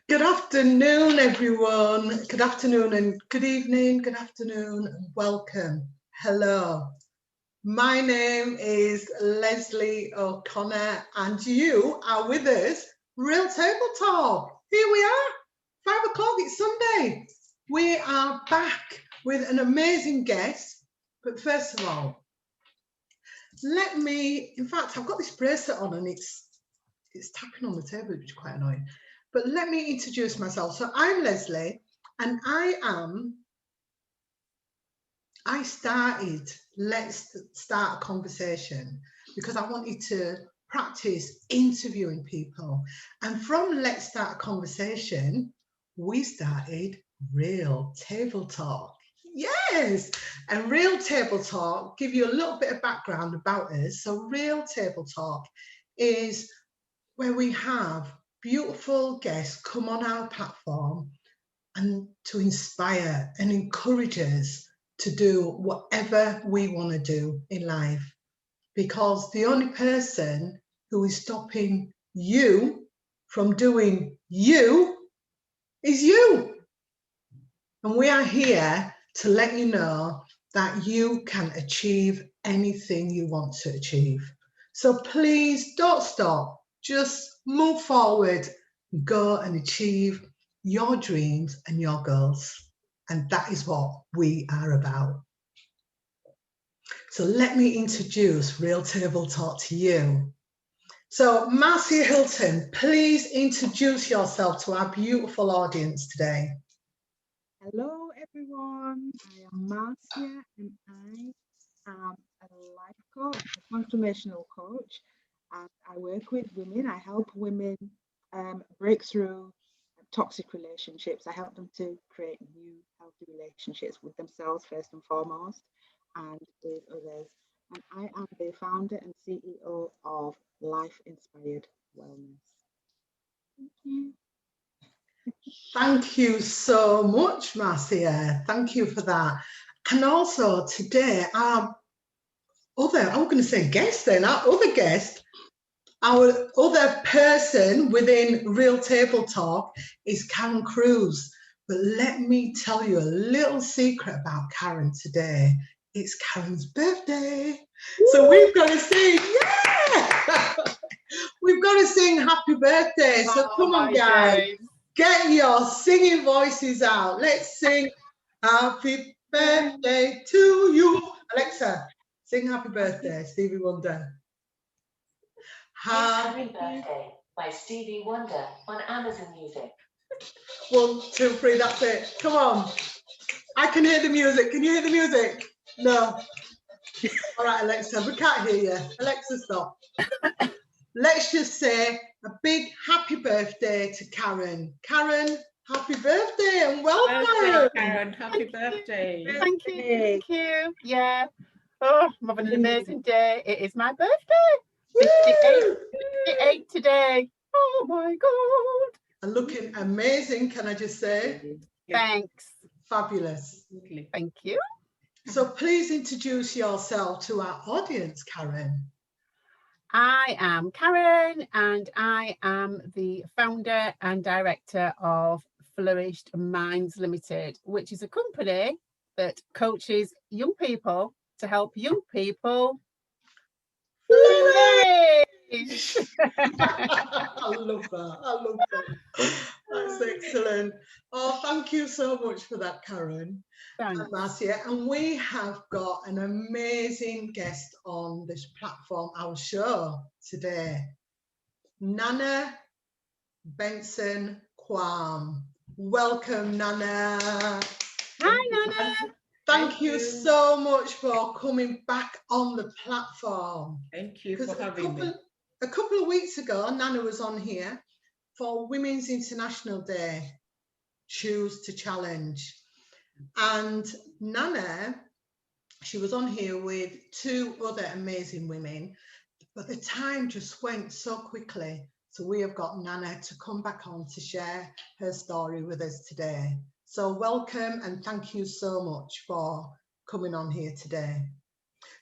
Good afternoon, everyone. Good afternoon and good evening. Good afternoon and welcome. Hello. My name is Leslie O'Connor and you are with us, Real Table Talk. Here we are, 5 o'clock, it's Sunday. We are back with an amazing guest. But first of all, in fact, I've got this bracelet on and it's tapping on the table, which is quite annoying. But let me introduce myself. So I'm Leslie and I started Let's Start a Conversation because I wanted to practice interviewing people. And from Let's Start a Conversation, we started Real Table Talk. Yes, and Real Table Talk, give you a little bit of background about us. So Real Table Talk is where we have beautiful guests come on our platform and to inspire and encourage us to do whatever we want to do in life. Because the only person who is stopping you from doing you is you. And we are here to let you know that you can achieve anything you want to achieve. So please don't stop. Just move forward, go and achieve your dreams and your goals. And that is what we are about. So let me introduce Real Table Talk to you. So Marcia Hilton, please introduce yourself to our beautiful audience today. Hello, everyone. I am Marcia and I am a life coach, a transformational coach, and I work with women. I help women break through toxic relationships. I help them to create new healthy relationships with themselves, first and foremost, and with others. And I am the founder and CEO of Life Inspired Wellness. Thank you. Thank you so much, Marcia. Thank you for that. And also today, our other guest, our other person within Real Table Talk is Karen Cruz. But let me tell you a little secret about Karen today. It's Karen's birthday. So we've got to sing, yeah! We've got to sing happy birthday. So come on, guys. Get your singing voices out. Let's sing happy birthday to you. Alexa, sing happy birthday, Stevie Wonder. Happy Birthday by Stevie Wonder on Amazon Music. 1, 2, 3, that's it. Come on. I can hear the music. Can you hear the music? No. All right, Alexa, we can't hear you. Alexa, stop. Let's just say a big happy birthday to Karen. Karen, happy birthday and welcome. Karen, happy birthday. Thank you. Thank you. Yeah. Oh, I'm having an amazing day. It is my birthday. 58 today. Oh my God. And looking amazing, can I just say? Thanks. Fabulous. Thank you. So please introduce yourself to our audience, Karen. I am Karen and I am the founder and director of Flourished Minds Limited, which is a company that coaches young people to help young people flourish. I love that. I love that. That's excellent. Oh, thank you so much for that, Karen. Thanks. Marcia. And we have got an amazing guest on this platform, our show today. Nana Benson-Quarm. Welcome, Nana. Hi, Nana. Thank you so much for coming back on the platform. Thank you for having me. A couple of weeks ago, Nana was on here for Women's International Day, Choose to Challenge. And Nana, she was on here with 2 other amazing women, but the time just went so quickly. So we have got Nana to come back on to share her story with us today. So welcome and thank you so much for coming on here today.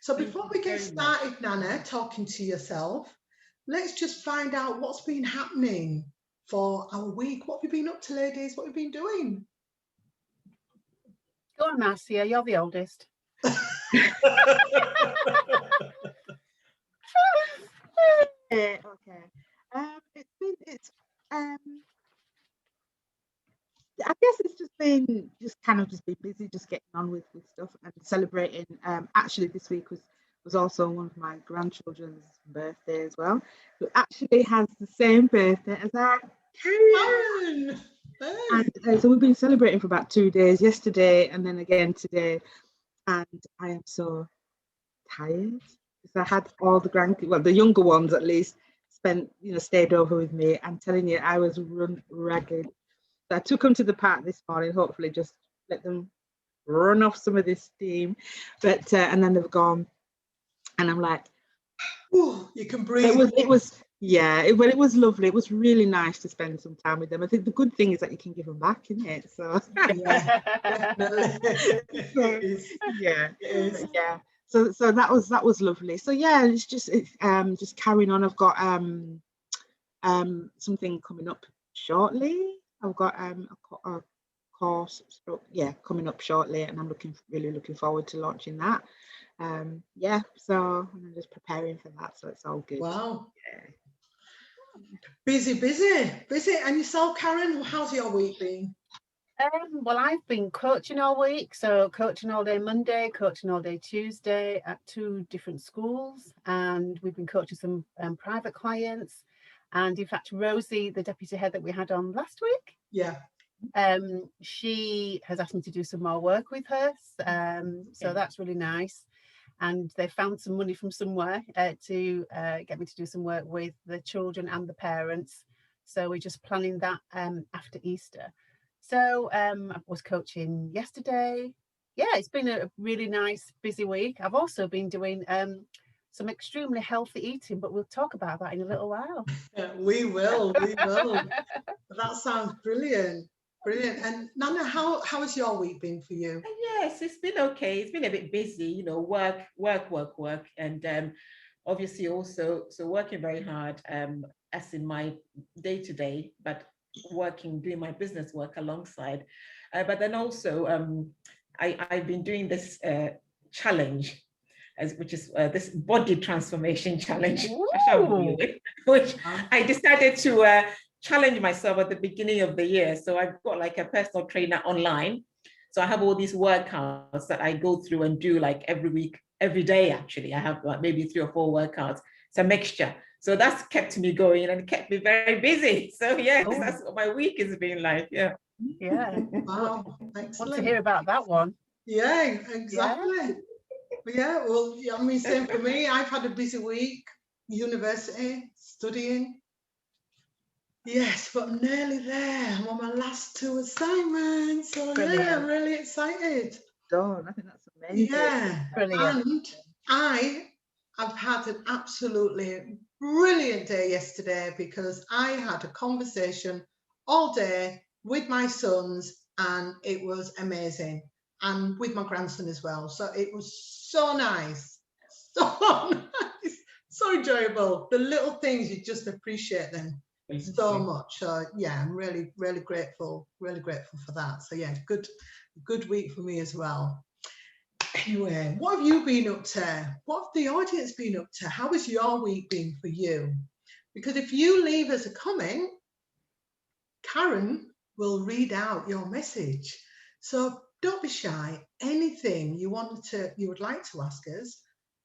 So before we get started, Nana, talking to yourself, let's just find out what's been happening for our week. What have you been up to, ladies? What have you been doing? Go on, Marcia, you're the oldest. Okay. I guess it's just been busy, just getting on with stuff and celebrating. Actually, this week was also one of my grandchildren's birthday as well, who actually has the same birthday as our Karen. And so we've been celebrating for about 2 days, yesterday and then again today. And I am so tired because I had all the grandkids, well, the younger ones at least, stayed over with me. I'm telling you, I was run ragged. So I took them to the park this morning, hopefully just let them run off some of this steam. But and then they've gone, and I'm like, ooh, you can breathe. It was lovely. It was really nice to spend some time with them. I think the good thing is that you can give them back, isn't it? So yeah, definitely. Yeah. So that was lovely. So yeah, it's just carrying on. I've got something coming up shortly. I've got a course coming up shortly, and I'm really looking forward to launching that. So I'm just preparing for that, so it's all good. Wow. Busy. And yourself, Karen, how's your week been? Well, I've been coaching all week, so coaching all day Monday, coaching all day Tuesday at 2 different schools, and we've been coaching some private clients. And in fact, Rosie, the deputy head that we had on last week, she has asked me to do some more work with her, so that's really nice. And they found some money from somewhere to get me to do some work with the children and the parents. So we're just planning that after Easter. So I was coaching yesterday. Yeah, it's been a really nice, busy week. I've also been doing some extremely healthy eating, but we'll talk about that in a little while. Yeah, we will. That sounds brilliant. And Nana, how has your week been for you? Yes, it's been okay. It's been a bit busy, work, and obviously also working very hard as in my day-to-day, but doing my business work alongside. But then also I've been doing this challenge, which is this body transformation challenge, which I decided to challenge myself at the beginning of the year. So I've got like a personal trainer online. So I have all these workouts that I go through and do like every week, every day, actually. I have like maybe 3 or 4 workouts. It's a mixture. So that's kept me going and kept me very busy. So yes, that's what my week has been like. Yeah. Wow. Excellent. Want to hear about that one? Yeah, exactly. Yeah, well, I mean, same for me. I've had a busy week, university, studying. Yes, but I'm nearly there. I'm on my last 2 assignments. So brilliant. Yeah, I'm really excited. I think that's amazing. Yeah, brilliant. And I've had an absolutely brilliant day yesterday because I had a conversation all day with my sons and it was amazing. And with my grandson as well. So it was so nice. So nice. So enjoyable. The little things, you just appreciate them so much. So yeah, I'm really, really grateful for that. So yeah, good week for me as well. Anyway, what have you been up to? What have the audience been up to? How has your week been for you? Because if you leave us a comment, Karen will read out your message. So don't be shy. Anything you would like to ask us,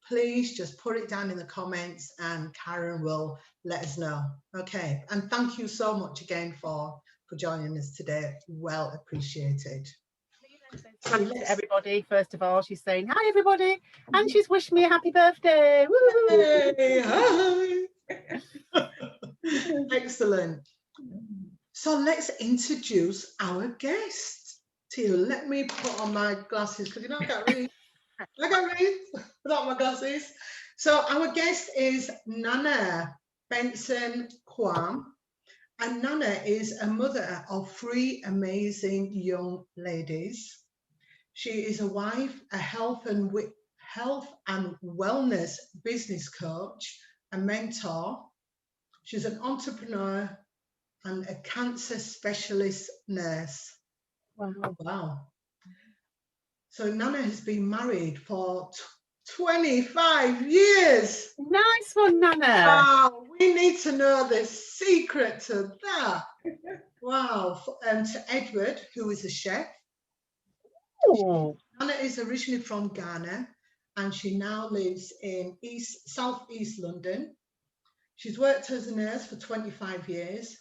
please just put it down in the comments and Karen will let us know. Okay. And thank you so much again for joining us today. Well appreciated. To everybody, first of all, she's saying hi everybody, and she's wished me a happy birthday. Woo! Hey, hi. Excellent. So let's introduce our guest to you. Let me put on my glasses because I can't read. I can't read without my glasses. So our guest is Nana Benson-Quarm. And Nana is a mother of 3 amazing young ladies. She is a wife, a health and wellness business coach, a mentor. She's an entrepreneur, and a cancer specialist nurse. Wow. Oh, wow. So Nana has been married for 25 years. Nice one, Nana. Wow, we need to know the secret to that. Wow. And to Edward, who is a chef. Ooh. Nana is originally from Ghana, and she now lives in southeast London. She's worked as a nurse for 25 years,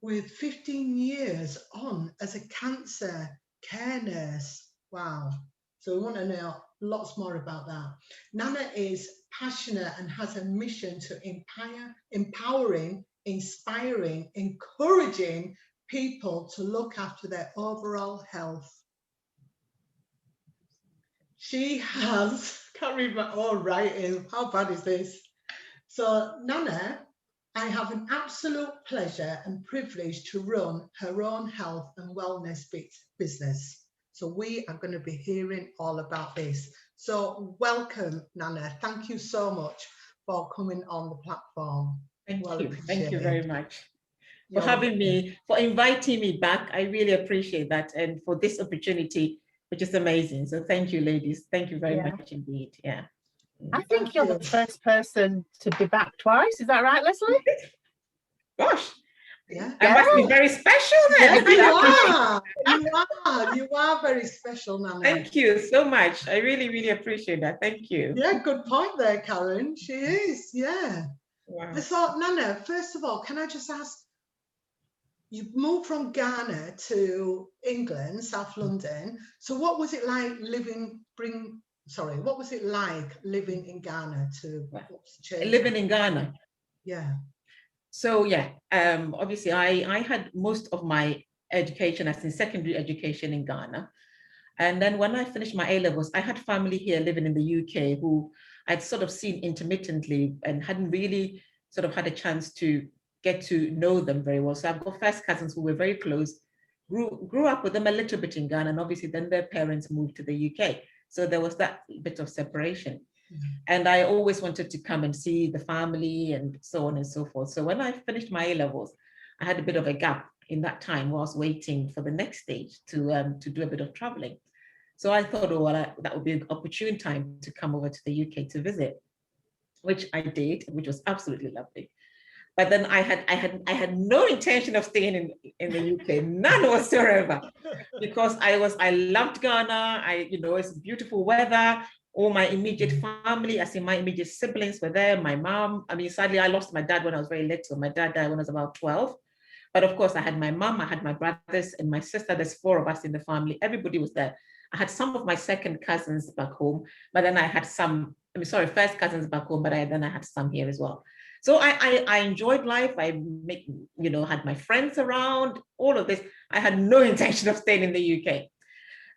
with 15 years on as a cancer care nurse. Wow. So we want to know lots more about that. Nana is passionate and has a mission to empowering, inspiring, encouraging people to look after their overall health. She has, can't read my own writing, how bad is this? So Nana, I have an absolute pleasure and privilege to run her own health and wellness business. So we are going to be hearing all about this. So welcome, Nana. Thank you so much for coming on the platform. Thank Well you. Thank you very much for You're having me, for inviting me back. I really appreciate that, and for this opportunity, which is amazing. So thank you, ladies. Thank you very much indeed. Yeah. I think you're the first person to be back twice. Is that right, Leslie? Gosh. Yeah. I must be very special then. You are very special, Nana. Thank you so much. I really, really appreciate that. Thank you. Yeah, good point there, Karen. She is, yeah. Wow. So, Nana, first of all, can I just ask, you moved from Ghana to England, South London. So what was it like what was it like living in Ghana Living in Ghana? Yeah. So yeah, obviously I had most of my education as in secondary education in Ghana. And then when I finished my A-levels, I had family here living in the UK who I'd sort of seen intermittently and hadn't really sort of had a chance to get to know them very well. So I've got first cousins who were very close, grew up with them a little bit in Ghana, and obviously then their parents moved to the UK. So there was that bit of separation. Mm-hmm. And I always wanted to come and see the family and so on and so forth. So when I finished my A-levels, I had a bit of a gap in that time whilst waiting for the next stage to do a bit of traveling. So I thought, oh, well, that would be an opportune time to come over to the UK to visit, which I did, which was absolutely lovely. But then I had no intention of staying in the UK, none whatsoever, because I loved Ghana. It's beautiful weather. All my immediate family, as in my immediate siblings, were there. My mom. I mean, sadly, I lost my dad when I was very little. My dad died when I was about 12. But of course, I had my mom, I had my brothers, and my sister. There's 4 of us in the family. Everybody was there. I had some of my second cousins back home, but then I had first cousins back home, but then I had some here as well. So I enjoyed life. I had my friends around, all of this. I had no intention of staying in the UK.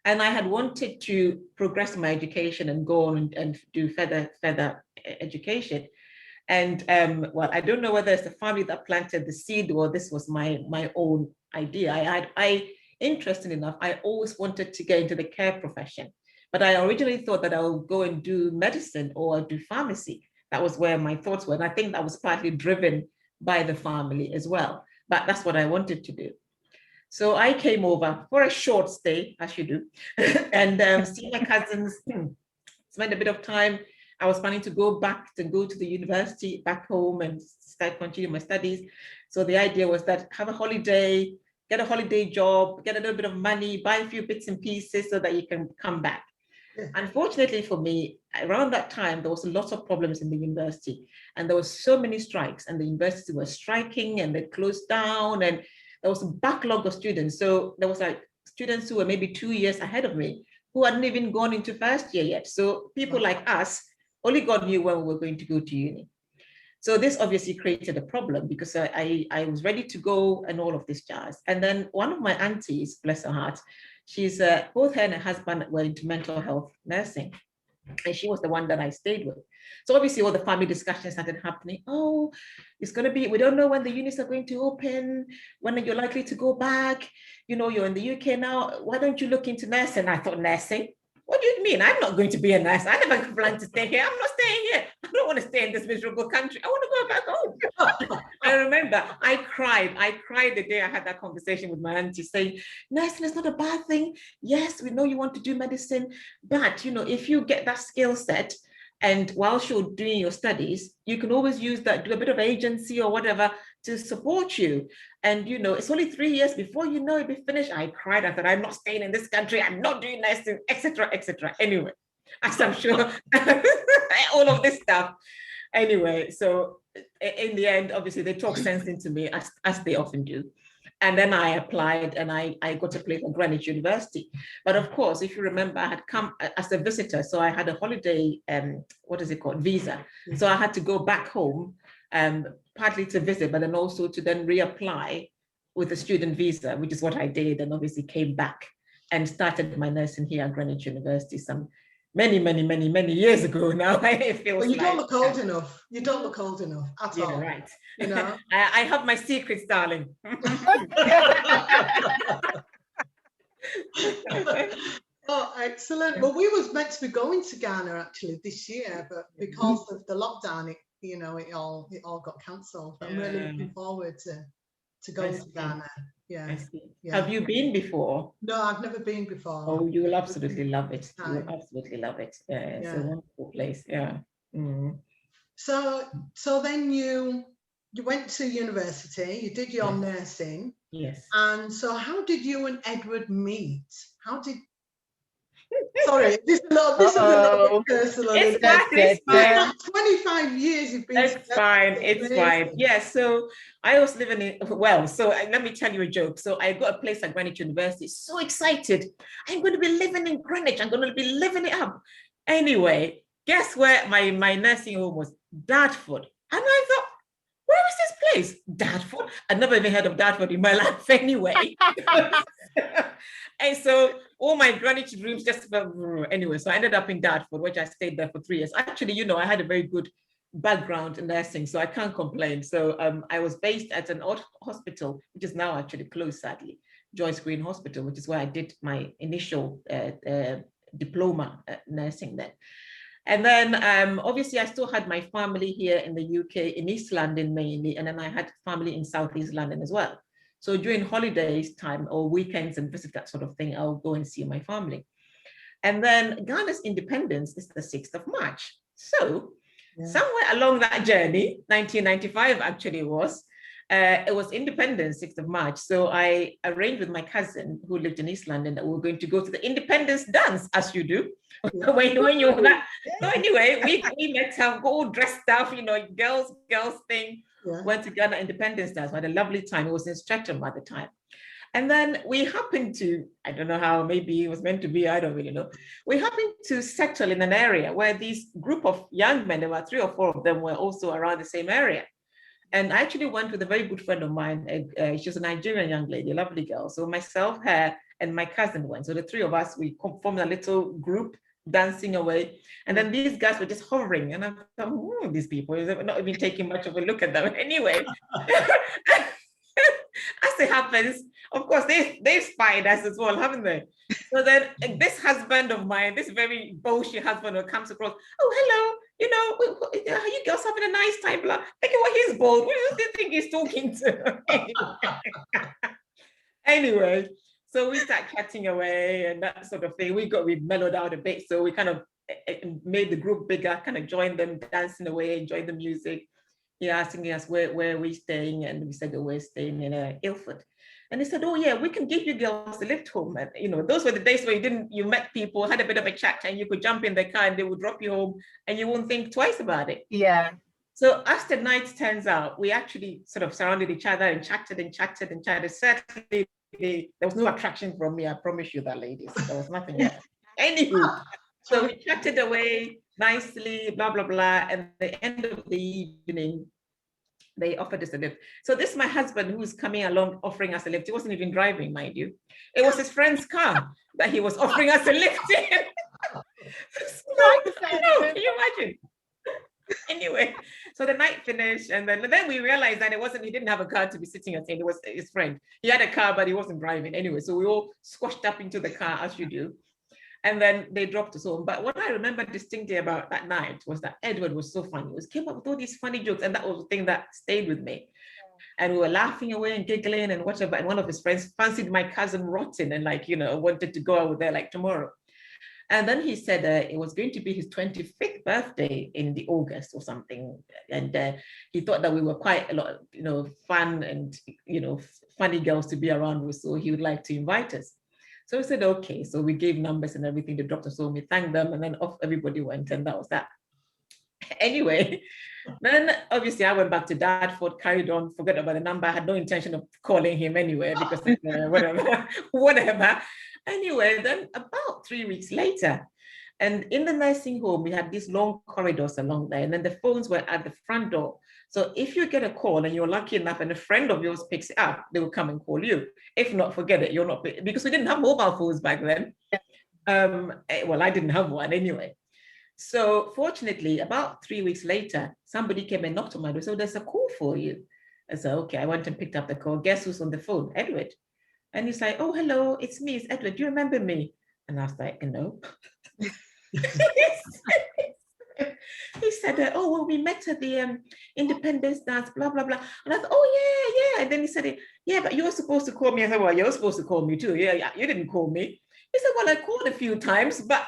And I had wanted to progress my education and go on and do further education. And well, I don't know whether it's the family that planted the seed or this was my own idea. Interesting enough, I always wanted to get into the care profession, but I originally thought that I would go and do medicine or do pharmacy. That was where my thoughts were. And I think that was partly driven by the family as well, but that's what I wanted to do. So I came over for a short stay, as you do, and see my cousins, spend a bit of time. I was planning to go to the university back home and continue my studies. So the idea was that have a holiday, get a holiday job, get a little bit of money, buy a few bits and pieces so that you can come back. Yeah. Unfortunately for me, around that time, there was a lot of problems in the university and there were so many strikes and the university was striking and they closed down and there was a backlog of students. So there was like students who were maybe 2 years ahead of me who hadn't even gone into first year yet. So people like us, only God knew when we were going to go to uni. So this obviously created a problem because I was ready to go and all of this jazz. And then one of my aunties, bless her heart, she's both her and her husband were into mental health nursing. And she was the one that I stayed with. So obviously all the family discussions started happening. Oh, it's going to be, we don't know when the units are going to open, when you're likely to go back. You're in the UK now. Why don't you look into nursing? I thought, nursing? what do you mean? I'm not going to be a nurse. I never planned to stay here. I'm not staying here. I don't want to stay in this miserable country. I want to go back home. I remember I cried the day I had that conversation with my auntie saying, nursing is not a bad thing. Yes, we know you want to do medicine, but if you get that skill set, and whilst you're doing your studies, you can always use that, do a bit of agency or whatever to support you. And it's only 3 years before it'll be finished. I cried. I thought, I'm not staying in this country. I'm not doing nursing, etc., etc. Anyway, as I'm sure all of this stuff. Anyway, so in the end, obviously they talk sense into me as they often do. And then I applied and I got a place at Greenwich University. But of course, if you remember, I had come as a visitor. So I had a holiday, visa. So I had to go back home, partly to visit, but then also to then reapply with a student visa, which is what I did. And obviously came back and started my nursing here at Greenwich University some many years ago now. It feels Well, you don't like, look old enough. You don't look old enough at all. Right. I have my secrets, darling. Oh, excellent. Well, we was meant to be going to Ghana actually this year, but because of the lockdown, it all got cancelled. I'm really looking forward to going to Ghana. Yeah. Have you been before? No, I've never been before. Oh, you will absolutely love it. You will absolutely love it. Yeah, it's a wonderful place. Yeah. Mm. So then you went to university, you did your nursing. Yes. And so how did you and Edward meet? Sorry, this is a little bit personal. It's fine. 25 years you've been. It's fine. Yeah, so I was living in, so let me tell you a joke. So I got a place at Greenwich University, so excited. I'm going to be living in Greenwich. I'm going to be living it up. Anyway, guess where my nursing home was? Dartford. And I thought, where is this place? Dartford? I'd never even heard of Dartford in my life anyway. And so all my Greenwich dreams just felt anyway. So I ended up in Dartford, which I stayed there for 3 years. Actually, I had a very good background in nursing, so I can't complain. So I was based at an old hospital, which is now actually closed, sadly, Joyce Green Hospital, which is where I did my initial diploma nursing then. And then obviously I still had my family here in the UK, in East London mainly, and then I had family in Southeast London as well. So during holidays time or weekends and visit, that sort of thing, I'll go and see my family. And then Ghana's independence is the 6th of March. So somewhere along that journey, 1995 actually it was independence, 6th of March. So I arranged with my cousin who lived in East London that we were going to go to the independence dance, as you do. when you're that. So anyway, we met up, all dressed up, girls thing. Went to Ghana Independence Dance. We had a lovely time. It was in Streatham at the time. And then we happened to, I don't know how, maybe it was meant to be, I don't really know. We happened to settle in an area where these group of young men, there were 3 or 4 of them, were also around the same area. And I actually went with a very good friend of mine. She was a Nigerian young lady, a lovely girl. So myself, her, and my cousin went. So the 3 of us, we formed a little group dancing away. And then these guys were just hovering. And I thought, these people, they're not even taking much of a look at them. Anyway, as it happens, of course, they've spied us as well, haven't they? So then this husband of mine, this very bullshit husband who comes across, oh, hello, are you girls having a nice time? Look at what he's bold. What do you think he's talking to? Anyway, so we start chatting away and that sort of thing. We mellowed out a bit. So we kind of made the group bigger, kind of joined them dancing away, enjoying the music. He asking us where we're staying, and we said that we're staying in Ilford. And they said, oh yeah, we can give you girls a lift home. And those were the days where you met people, had a bit of a chat, and you could jump in the car and they would drop you home and you won't think twice about it. Yeah. So as the night turns out, we actually sort of surrounded each other and chatted and chatted and chatted. Certainly there was no attraction from me, I promise you that, ladies. There was nothing else. Anywho, so we chatted away nicely, blah, blah, blah. And at the end of the evening, they offered us a lift. So this is my husband who's coming along offering us a lift. He wasn't even driving, mind you. It was his friend's car that he was offering us a lift in. Can you imagine? Anyway, so the night finished, and then we realized that he didn't have a car to be sitting at. It was his friend. He had a car, but he wasn't driving. Anyway, so we all squashed up into the car, as you do. And then they dropped us home. But what I remember distinctly about that night was that Edward was so funny. He was came up with all these funny jokes, and that was the thing that stayed with me. And we were laughing away and giggling and whatever. And one of his friends fancied my cousin rotten and like, wanted to go out there like tomorrow. And then he said it was going to be his 25th birthday in the August or something. And he thought that we were quite a lot, fun and, funny girls to be around with. So he would like to invite us. So we said, okay. So we gave numbers and everything. They dropped us home. We thanked them. And then off everybody went. And that was that. Anyway, then obviously I went back to Dartford, carried on, forgot about the number. I had no intention of calling him anyway because whatever. Anyway, then about 3 weeks later, and in the nursing home, we had these long corridors along there, and then the phones were at the front door. So if you get a call and you're lucky enough and a friend of yours picks it up, they will come and call you. If not, forget it. You're not, because we didn't have mobile phones back then. Well, I didn't have one anyway. So fortunately, about 3 weeks later, somebody came and knocked on my door. So there's a call for you. I said, okay, I went and picked up the call. Guess who's on the phone? Edward. And he's like, oh, hello, it's me, it's Edward. Do you remember me? And I was like, no. He said, oh, well, we met at the Independence Dance, blah, blah, blah. And I thought, oh, yeah. And then he said, yeah, but you're supposed to call me. I said, well, you're supposed to call me too. Yeah, you didn't call me. He said, well, I called a few times, but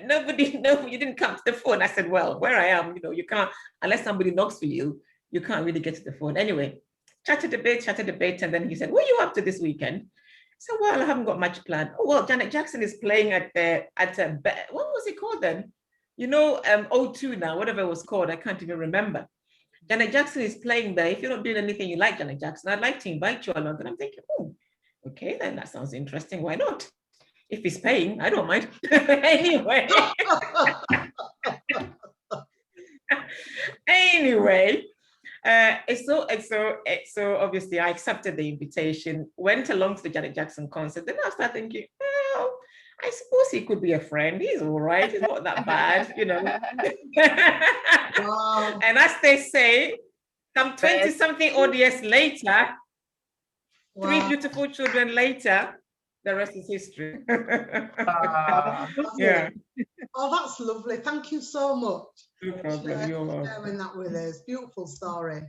nobody, you didn't come to the phone. I said, well, where I am, you can't, unless somebody knocks for you, you can't really get to the phone. Anyway, chatted a bit. And then he said, what are you up to this weekend? I said, well, I haven't got much planned. Oh, well, Janet Jackson is playing at what was it called then? O2 now, whatever it was called. I can't even remember. Janet Jackson is playing there. If you're not doing anything you like Janet Jackson, I'd like to invite you along. And I'm thinking, oh, okay, then that sounds interesting. Why not? If he's paying, I don't mind. Anyway. So obviously I accepted the invitation, went along to the Janet Jackson concert. Then I started thinking, well, I suppose he could be a friend. He's all right. He's not that bad, Wow. And as they say, some 20-something odd years later, wow. 3 beautiful children later, the rest is history. Yeah. Oh, that's lovely. Thank you so much. No problem. You're welcome. Sharing that with us. Beautiful story.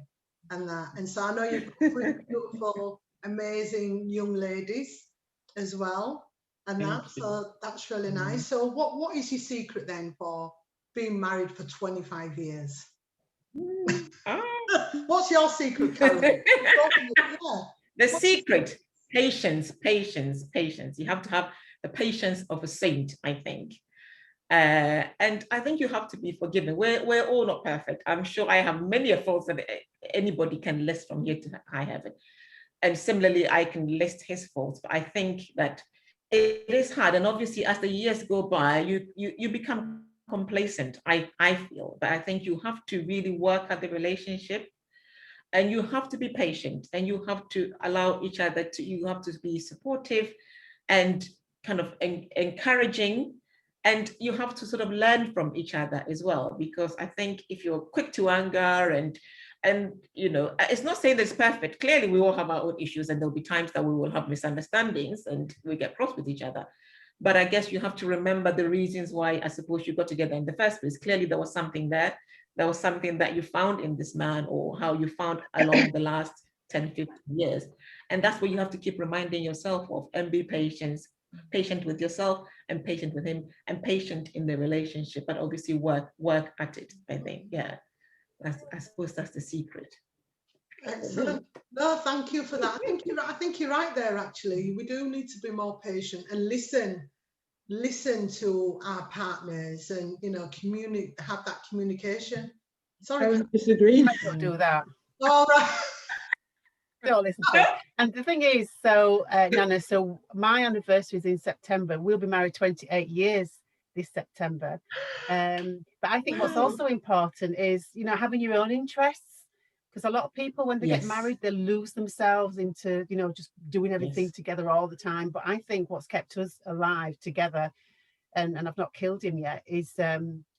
And so I know you've got 3 beautiful, amazing young ladies as well. So that's really nice. So what is your secret then for being married for 25 years? What's your secret, Karen? The secret, patience. You have to have the patience of a saint, I think. And I think you have to be forgiven. We're all not perfect. I'm sure I have many faults that anybody can list from here to high heaven. And similarly, I can list his faults. But I think that it is hard. And obviously, as the years go by, you become complacent, I feel. But I think you have to really work at the relationship. And you have to be patient, and you have to allow each other to, you have to be supportive and kind of encouraging, and you have to sort of learn from each other as well. Because I think if you're quick to anger and it's not saying that it's perfect. Clearly, we all have our own issues, and there'll be times that we will have misunderstandings and we get cross with each other. But I guess you have to remember the reasons why, I suppose, you got together in the first place. Clearly, there was something there. There was something that you found in this man, or how you found along the last 10, 15 years. And that's what you have to keep reminding yourself of, and be patient with yourself and patient with him and patient in the relationship, but obviously work at it, I think. Yeah, I suppose that's the secret. Excellent. No, thank you for that. I think you're right there, actually. We do need to be more patient and listen to our partners, and have that communication. Sorry, I disagree. I don't do that. All right. Don't listen to it. And the thing is, so Nana, so my anniversary is in September. We'll be married 28 years this September. But I think what's also important is having your own interests. Because a lot of people, when they get married, they lose themselves into, just doing everything together all the time. But I think what's kept us alive together, and I've not killed him yet, is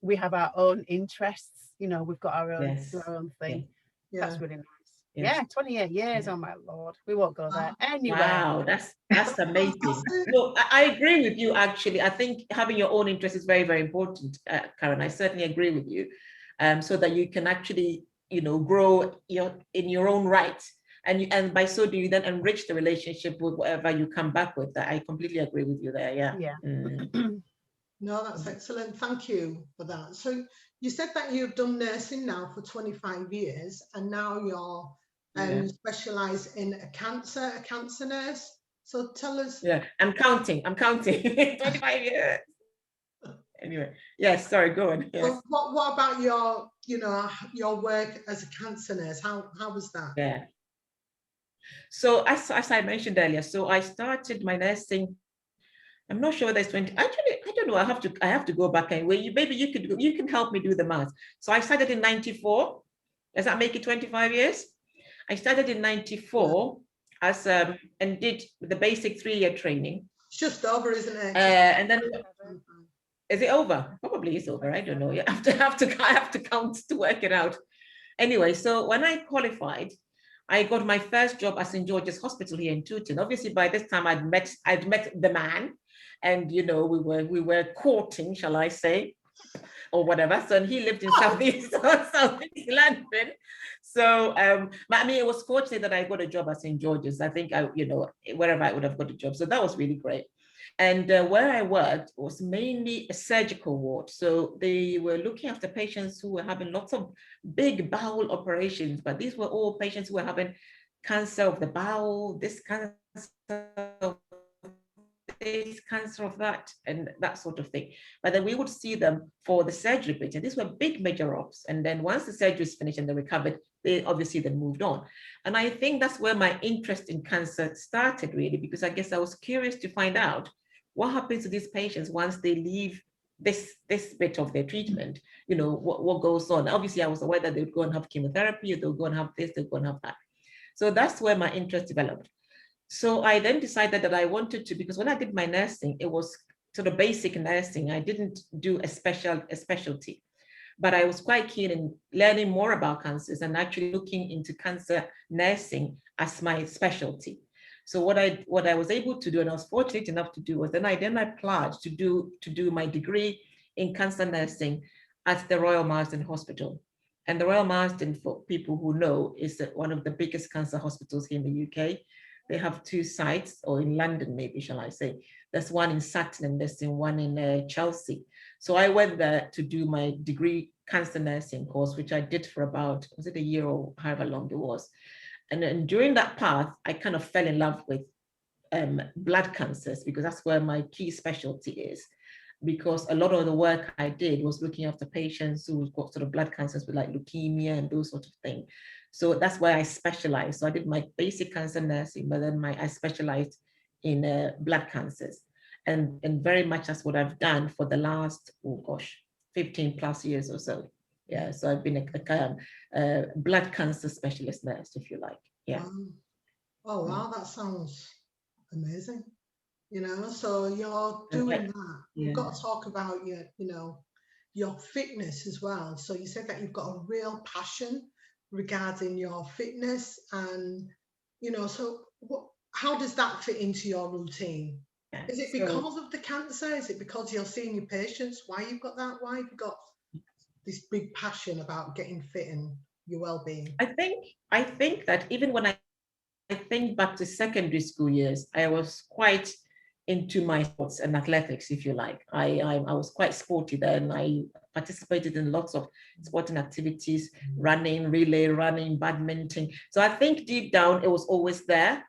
we have our own interests. We've got our own thing. Yeah. That's really nice. Yeah, 28 years. Yeah. Oh my Lord, we won't go there. Anyway. Wow, that's amazing. No, I agree with you. Actually, I think having your own interest is very, very important, Karen. I certainly agree with you, so that you can actually, grow in your own right, and by so doing, then enrich the relationship with whatever you come back with. I completely agree with you there. Yeah. Yeah. No, that's excellent. Thank you for that. So you said that you've done nursing now for 25 years, and now you're you specialize in a cancer nurse. So tell us. Yeah, I'm counting. 25 years. Anyway, yes, sorry, go on. Yes. So what about your, your work as a cancer nurse? How was that? Yeah. So as I mentioned earlier, so I started my nursing. I'm not sure whether it's 20. Actually, I don't know. I have to go back anyway. Maybe you can help me do the math. So I started in 94. Does that make it 25 years? I started in 94 as and did the basic 3-year training. It's just over, isn't it? And then is it over? Probably it's over. I don't know. You have to count to work it out. Anyway, so when I qualified, I got my first job at St. George's Hospital here in Tooting. Obviously, by this time I'd met the man, and we were courting, shall I say, or whatever. So he lived in Southeast London. So I mean, it was fortunate that I got a job at St. George's. I think wherever I would have got a job. So that was really great. And where I worked was mainly a surgical ward. So they were looking after patients who were having lots of big bowel operations, but these were all patients who were having cancer of the bowel, this cancer of this, cancer of that, and that sort of thing. But then we would see them for the surgery bit, and these were big major ops. And then once the surgery is finished and they recovered, they obviously then moved on. And I think that's where my interest in cancer started, really, because I guess I was curious to find out what happens to these patients once they leave this bit of their treatment. What goes on. Obviously, I was aware that they would go and have chemotherapy, they'll go and have this, they'll go and have that. So that's where my interest developed. So I then decided that I wanted to, because when I did my nursing, it was sort of basic nursing. I didn't do a specialty, but I was quite keen in learning more about cancers and actually looking into cancer nursing as my specialty. So what I was able to do, and I was fortunate enough to do, was then I applied to do my degree in cancer nursing at the Royal Marsden Hospital. And the Royal Marsden, for people who know, is one of the biggest cancer hospitals here in the UK. They have 2 sites, or in London, maybe, shall I say. There's one in Sutton and there's one in Chelsea. So I went there to do my degree cancer nursing course, which I did for about, was it a year or however long it was? And then during that path, I kind of fell in love with blood cancers, because that's where my key specialty is. Because a lot of the work I did was looking after patients who got sort of blood cancers with like leukemia and those sort of things. So that's where I specialized. So I did my basic cancer nursing, but then I specialized in blood cancers. And very much that's what I've done for the last, 15 plus years or so. Yeah, so I've been a blood cancer specialist nurse, if you like. Yeah. Oh, wow, that sounds amazing. So you're doing that. We've got to talk about your fitness as well. So you said that you've got a real passion regarding your fitness, and so how does that fit into your routine? Is it because of the cancer? Is it because you're seeing your patients? Why you've got that? Why have you got this big passion about getting fit and your well-being? I think that even when I think back to secondary school years, I was quite into my sports and athletics, if you like. I was quite sporty then. I participated in lots of sporting activities, running, relay running, badminton. So I think deep down it was always there.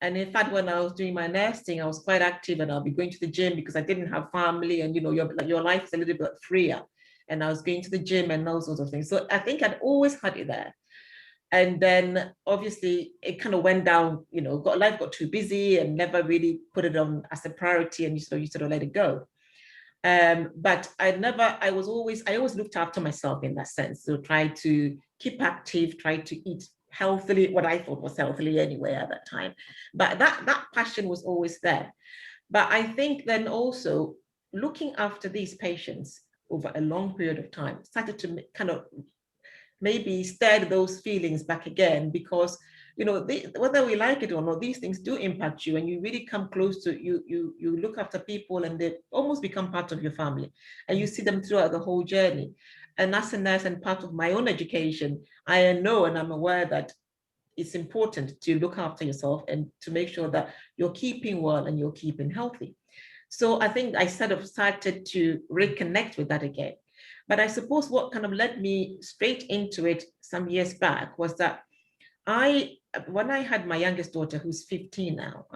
And in fact, when I was doing my nursing, I was quite active, and I'll be going to the gym because I didn't have family, and your life is a little bit freer. And I was going to the gym and all sorts of things. So I think I'd always had it there. And then obviously it kind of went down, life got too busy and never really put it on as a priority, and you sort of let it go. But I always looked after myself in that sense. So try to keep active, try to eat healthily, what I thought was healthily anyway at that time. But that passion was always there. But I think then also looking after these patients over a long period of time started to kind of maybe stirred those feelings back again, because whether we like it or not, these things do impact you, and you really come close to you look after people, and they almost become part of your family, and you see them throughout the whole journey. And as a nurse and part of my own education, I know and I'm aware that it's important to look after yourself and to make sure that you're keeping well and you're keeping healthy. So I think I sort of started to reconnect with that again. But I suppose what kind of led me straight into it some years back was that when I had my youngest daughter, who's 15 now,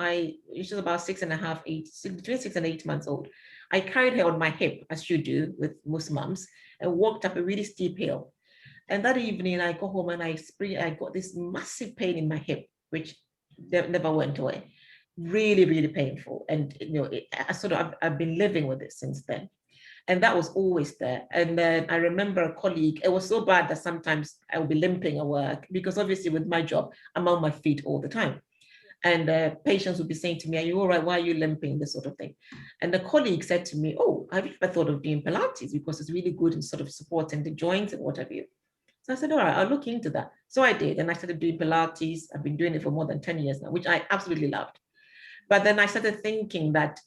she's about 6.5, between 6 and 8 months old. I carried her on my hip, as you do with most moms, and walked up a really steep hill. And that evening I got home and I got this massive pain in my hip, which never went away. Really, really painful. And I've been living with it since then. And that was always there. And then I remember a colleague, it was so bad that sometimes I would be limping at work, because obviously with my job, I'm on my feet all the time. And patients would be saying to me, "Are you all right? Why are you limping?" This sort of thing. And the colleague said to me, "Oh, have you ever thought of doing Pilates? Because it's really good in sort of supporting the joints and what have you." So I said, "All right, I'll look into that." So I did. And I started doing Pilates. I've been doing it for more than 10 years now, which I absolutely loved. But then I started thinking that,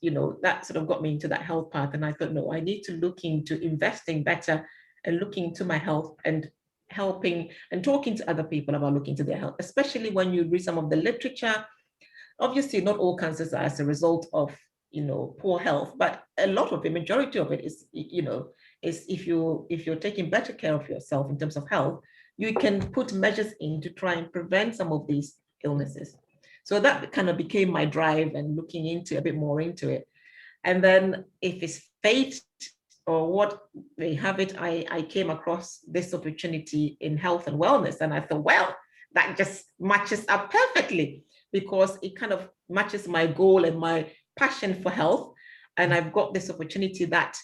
that sort of got me into that health path. And I thought, no, I need to look into investing better and looking into my health and helping and talking to other people about looking into their health, especially when you read some of the literature. Obviously, not all cancers are as a result of, poor health, but a lot of the majority of it is, is if you're taking better care of yourself in terms of health, you can put measures in to try and prevent some of these illnesses. So that kind of became my drive and looking into a bit more into it. And then if it's fate or what may have it, I came across this opportunity in health and wellness. And I thought, well, that just matches up perfectly, because it kind of matches my goal and my passion for health. And I've got this opportunity that,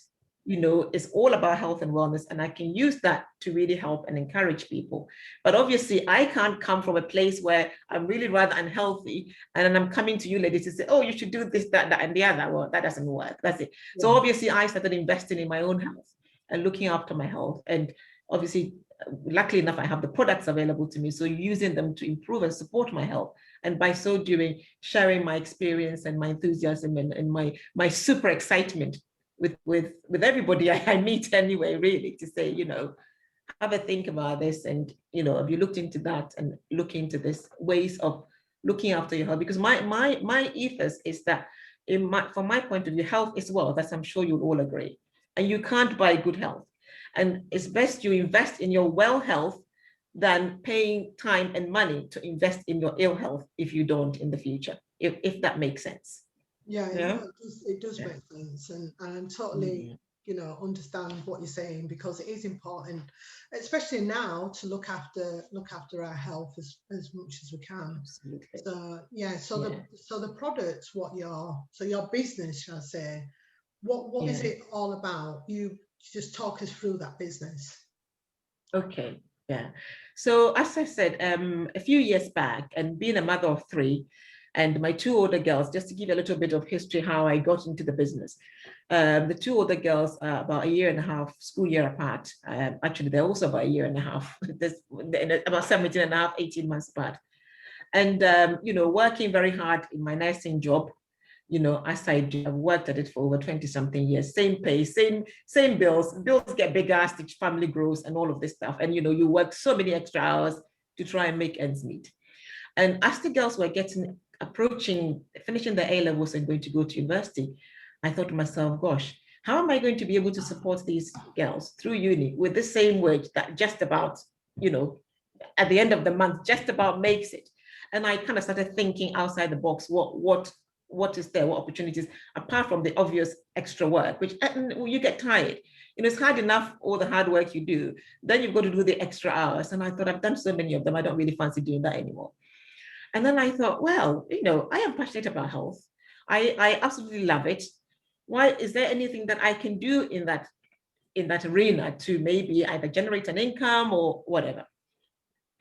is all about health and wellness, and I can use that to really help and encourage people. But obviously, I can't come from a place where I'm really rather unhealthy, and then I'm coming to you ladies to say, "Oh, you should do this, that, and the other." Well, that doesn't work. That's it. Yeah. So obviously, I started investing in my own health and looking after my health. And obviously, luckily enough, I have the products available to me. So using them to improve and support my health. And by so doing, sharing my experience and my enthusiasm and my super excitement with everybody I meet anyway, really, to say, have a think about this. And, have you looked into that and look into this ways of looking after your health? Because my ethos is that from my point of view, health is wealth, as I'm sure you'll all agree. And you can't buy good health. And it's best you invest in your well health than paying time and money to invest in your ill health if you don't in the future, if that makes sense. Yeah, it does make sense, and I'm totally, understand what you're saying, because it is important, especially now, to look after our health as much as we can. Absolutely. So the products, your business, shall I say, what is it all about? You just talk us through that business. Okay. Yeah. So as I said, a few years back, and being a mother of 3, and my 2 older girls, just to give you a little bit of history, how I got into the business. The 2 older girls are about 1.5 years, school year apart. Actually, they're also about 1.5 years, about 17.5, 18 months apart. And, working very hard in my nursing job, as I do, I've worked at it for over 20 something years, same pay, same bills get bigger as the family grows and all of this stuff. And, you work so many extra hours to try and make ends meet. And as the girls were finishing their A-levels and going to go to university, I thought to myself, gosh, how am I going to be able to support these girls through uni with the same wage that just about, at the end of the month, just about makes it? And I kind of started thinking outside the box, what is there, what opportunities, apart from the obvious extra work, which you get tired. It's hard enough, all the hard work you do, then you've got to do the extra hours. And I thought, I've done so many of them, I don't really fancy doing that anymore. And then I thought, well, I am passionate about health. I absolutely love it. Why is there anything that I can do in that arena to maybe either generate an income or whatever?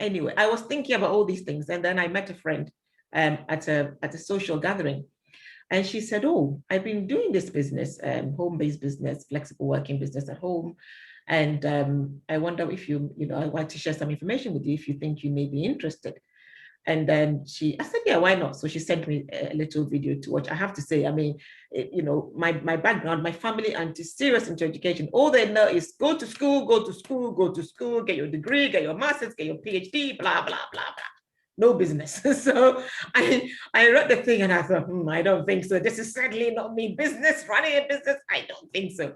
Anyway, I was thinking about all these things, and then I met a friend at a social gathering, and she said, "Oh, I've been doing this business, home-based business, flexible working business at home, And I wonder if I want to share some information with you if you think you may be interested. And then I said, yeah, why not? So she sent me a little video to watch. I have to say, I mean, my background, my family aren't serious into education. All they know is go to school, go to school, go to school, get your degree, get your master's, get your PhD, blah, blah, blah, blah. No business. So I read the thing and I thought, I don't think so. This is certainly not me. Business, running a business, I don't think so.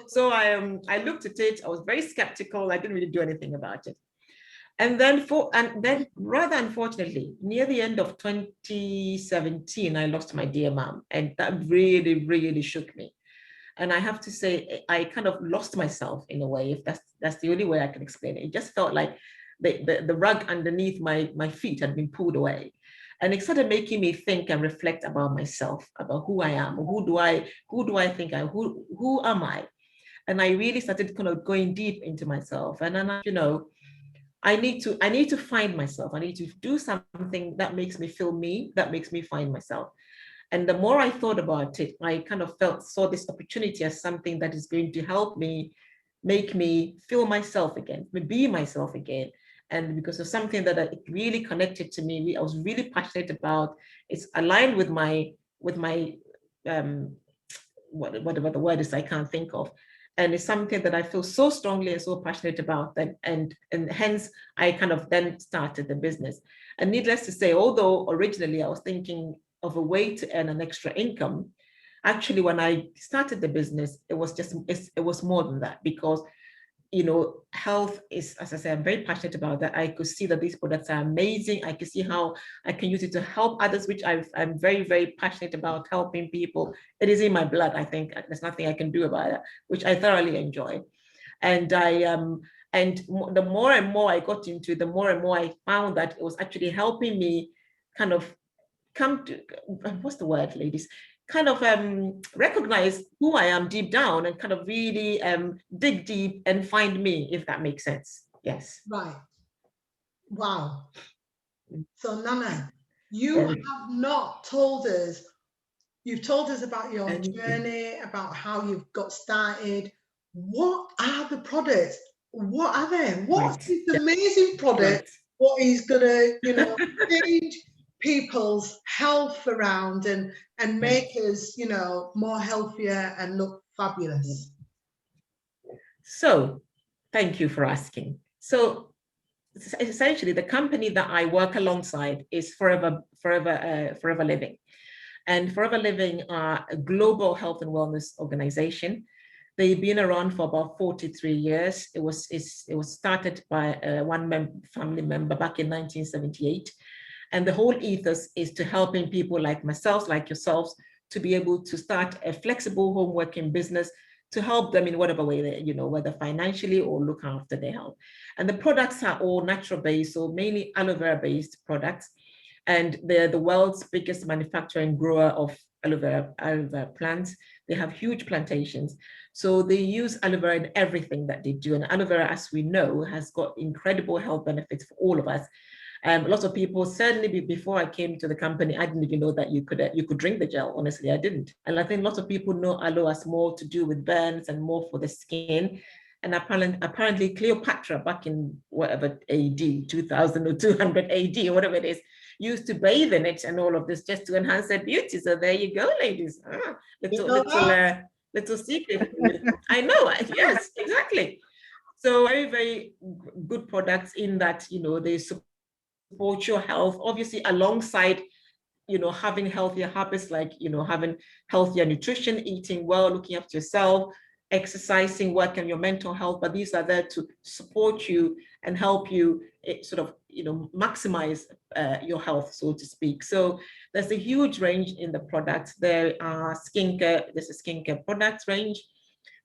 So I looked at it. I was very skeptical. I didn't really do anything about it. And then rather unfortunately, near the end of 2017, I lost my dear mom, and that really, really shook me. And I have to say, I kind of lost myself in a way, if that's the only way I can explain it. It just felt like the rug underneath my feet had been pulled away. And it started making me think and reflect about myself, about who I am, who do I think I am, who am I? And I really started kind of going deep into myself. And then, I need to find myself. I need to do something that makes me feel me, that makes me find myself. And the more I thought about it, I kind of saw this opportunity as something that is going to help me, make me feel myself again, be myself again. And because of something that it really connected to me, I was really passionate about. It's aligned with my whatever the word is, I can't think of. And it's something that I feel so strongly and so passionate about that, and hence I kind of then started the business. And needless to say, although originally I was thinking of a way to earn an extra income, actually when I started the business, it was more than that, because health is, as I said, I'm very passionate about that. I could see that these products are amazing. I could see how I can use it to help others, which I'm very, very passionate about, helping people. It is in my blood. I think there's nothing I can do about it, which I thoroughly enjoy. And the more and more I got into it, the more and more I found that it was actually helping me kind of come to, what's the word, ladies? Kind of recognize who I am deep down and kind of really dig deep and find me, if that makes sense. Yes. Right. Wow. So Nana, you have not told us, you've told us about your journey, about how you've got started. What are the products? What are they? What's this amazing product? What is gonna, change people's health around and make us, more healthier and look fabulous? So thank you for asking. So essentially the company that I work alongside is Forever Living. And Forever Living are a global health and wellness organization. They've been around for about 43 years. It was started by one family member back in 1978. And the whole ethos is to helping people like myself, like yourselves, to be able to start a flexible home working business to help them in whatever way they, whether financially or look after their health. And the products are all natural based, so mainly aloe vera based products. And they're the world's biggest manufacturer and grower of aloe vera plants. They have huge plantations. So they use aloe vera in everything that they do. And aloe vera, as we know, has got incredible health benefits for all of us. Lots of people, certainly before I came to the company, I didn't even know that you could drink the gel. Honestly, I didn't. And I think lots of people know aloe has more to do with burns and more for the skin. And apparently Cleopatra back in whatever AD, 2000 or 200 AD or whatever it is, used to bathe in it and all of this just to enhance their beauty. So there you go, ladies. Little secret. I know. Yes, exactly. So very, very good products in that, they support your health, obviously alongside, having healthier habits like, having healthier nutrition, eating well, looking after yourself, exercising, work on your mental health, but these are there to support you and help you sort of, maximize your health, so to speak. So there's a huge range in the products. There are there's a skincare products range.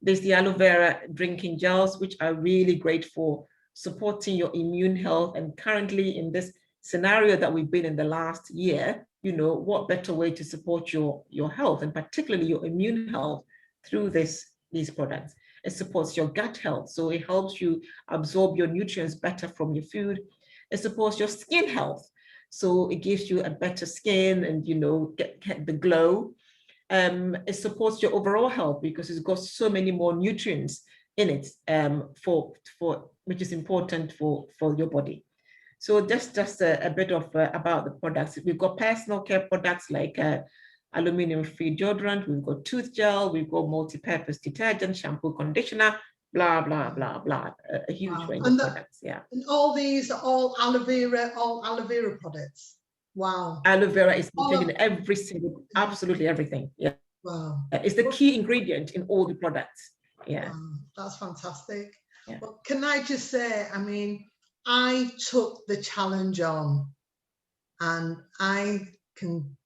There's the aloe vera drinking gels, which are really great for supporting your immune health. And currently in this scenario that we've been in the last year, what better way to support your health, and particularly your immune health, through these products. It supports your gut health, so it helps you absorb your nutrients better from your food. It supports your skin health, so it gives you a better skin and get the glow. It supports your overall health because it's got so many more nutrients in it for which is important for your body. So just a bit of about the products. We've got personal care products like aluminum-free deodorant. We've got tooth gel. We've got multi-purpose detergent, shampoo, conditioner, blah blah blah blah. A huge range of products. Yeah. And all these are all aloe vera products. Wow. Aloe vera is contained in every single, absolutely everything. Yeah. Wow. It's the key ingredient in all the products. Yeah. Wow. That's fantastic. Yeah. But can I just say, I mean, I took the challenge on, and I can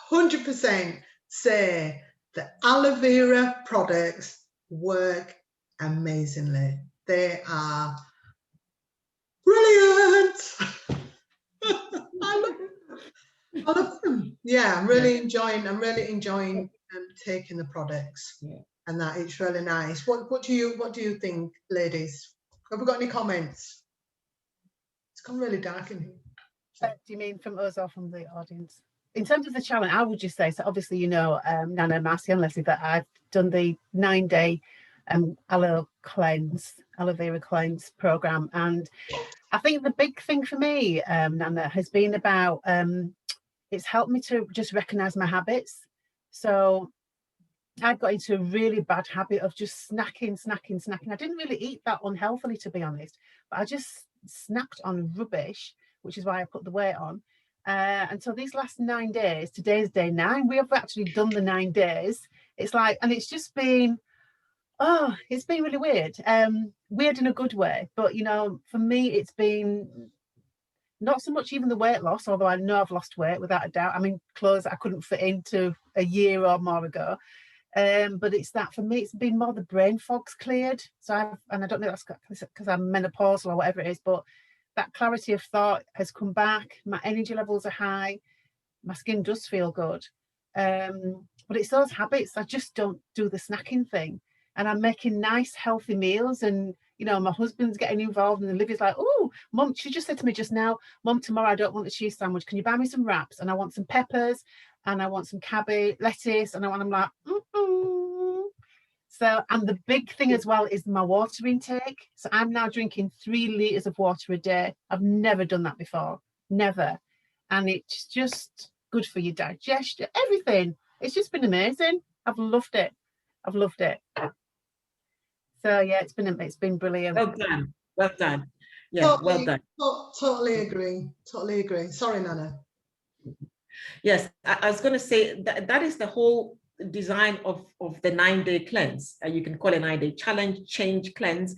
100% say that aloe vera products work amazingly. They are brilliant. I love them. Yeah, I'm really enjoying taking the products. Yeah. And that it's really nice. What do you think, ladies? Have we got any comments? It's gone really dark in here. Do you mean from us or from the audience? In terms of the challenge, I would just say, so obviously, you know, Nana, Marcy and Leslie, that I've done the 9-day aloe vera cleanse program. And I think the big thing for me, Nana, has been about, it's helped me to just recognize my habits. So I got into a really bad habit of just snacking. I didn't really eat that unhealthily, to be honest, but I just snacked on rubbish, which is why I put the weight on. And so these last 9 days, today's day 9, we have actually done the 9 days. It's like, and it's just been, it's been really weird. Weird in a good way, but you know, for me, it's been not so much even the weight loss, although I know I've lost weight without a doubt. I mean, clothes I couldn't fit into a year or more ago. But it's that for me, it's been more the brain fog's cleared. So and I don't know that's because I'm menopausal or whatever it is, but that clarity of thought has come back. My energy levels are high. My skin does feel good. But it's those habits. I just don't do the snacking thing. And I'm making nice, healthy meals. And, you know, my husband's getting involved. And Olivia's like, oh, Mum, she just said to me just now, Mum, tomorrow I don't want a cheese sandwich. Can you buy me some wraps? And I want some peppers. And I want some cabbage, lettuce. And I'm like, So, and the big thing as well is my water intake. So I'm now drinking 3 litres of water a day. I've never done that before, never. And it's just good for your digestion, everything. It's just been amazing. I've loved it. So yeah, it's been brilliant. Well done. Yeah, well done. Totally agree. Sorry, Nana. Yes, I was going to say that is the whole design of the 9-day cleanse. You can call it a 9-day challenge, change, cleanse,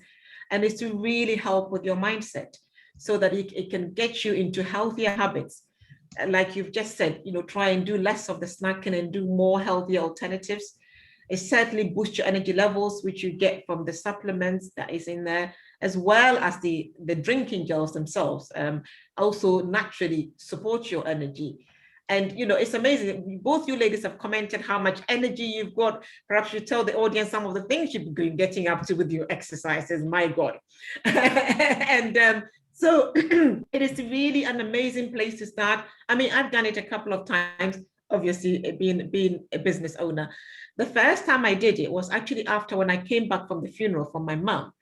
and it's to really help with your mindset so that it can get you into healthier habits. Like you've just said, you know, try and do less of the snacking and do more healthier alternatives. It certainly boosts your energy levels, which you get from the supplements that is in there, as well as the drinking gels themselves. Also naturally support your energy. And, you know, it's amazing. Both you ladies have commented how much energy you've got. Perhaps you tell the audience some of the things you've been getting up to with your exercises. My God. And so it is really an amazing place to start. I mean, I've done it a couple of times, obviously being a business owner. The first time I did it was actually after when I came back from the funeral from my mom.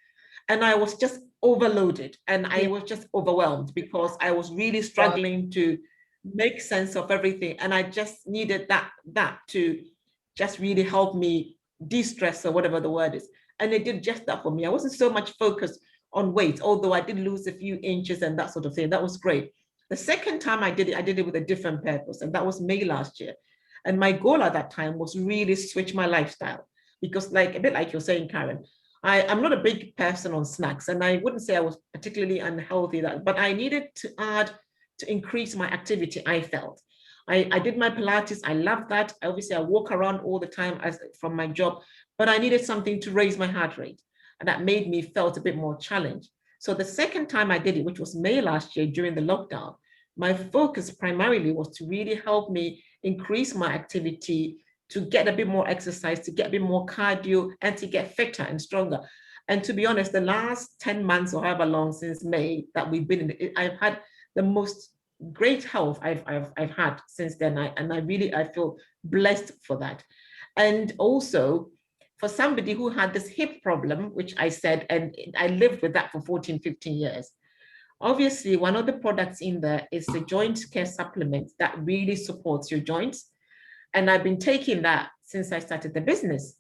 And I was just overloaded and I was just overwhelmed because I was really struggling to make sense of everything. And I just needed that to just really help me de-stress or whatever the word is. And it did just that for me. I wasn't so much focused on weight, although I did lose a few inches and that sort of thing. That was great. The second time I did it with a different purpose. And that was May last year. And my goal at that time was really switch my lifestyle. Because like a bit like you're saying, Karen, I'm not a big person on snacks. And I wouldn't say I was particularly unhealthy, but I needed to increase my activity, I felt. I did my Pilates, I love that. Obviously, I walk around all the time from my job, but I needed something to raise my heart rate. And that made me felt a bit more challenged. So the second time I did it, which was May last year during the lockdown, my focus primarily was to really help me increase my activity, to get a bit more exercise, to get a bit more cardio, and to get fitter and stronger. And to be honest, the last 10 months or however long since May that we've been in it, I've had the most great health I've had since then. I feel blessed for that. And also, for somebody who had this hip problem, which I said, and I lived with that for 14, 15 years. Obviously, one of the products in there is the joint care supplement that really supports your joints. And I've been taking that since I started the business.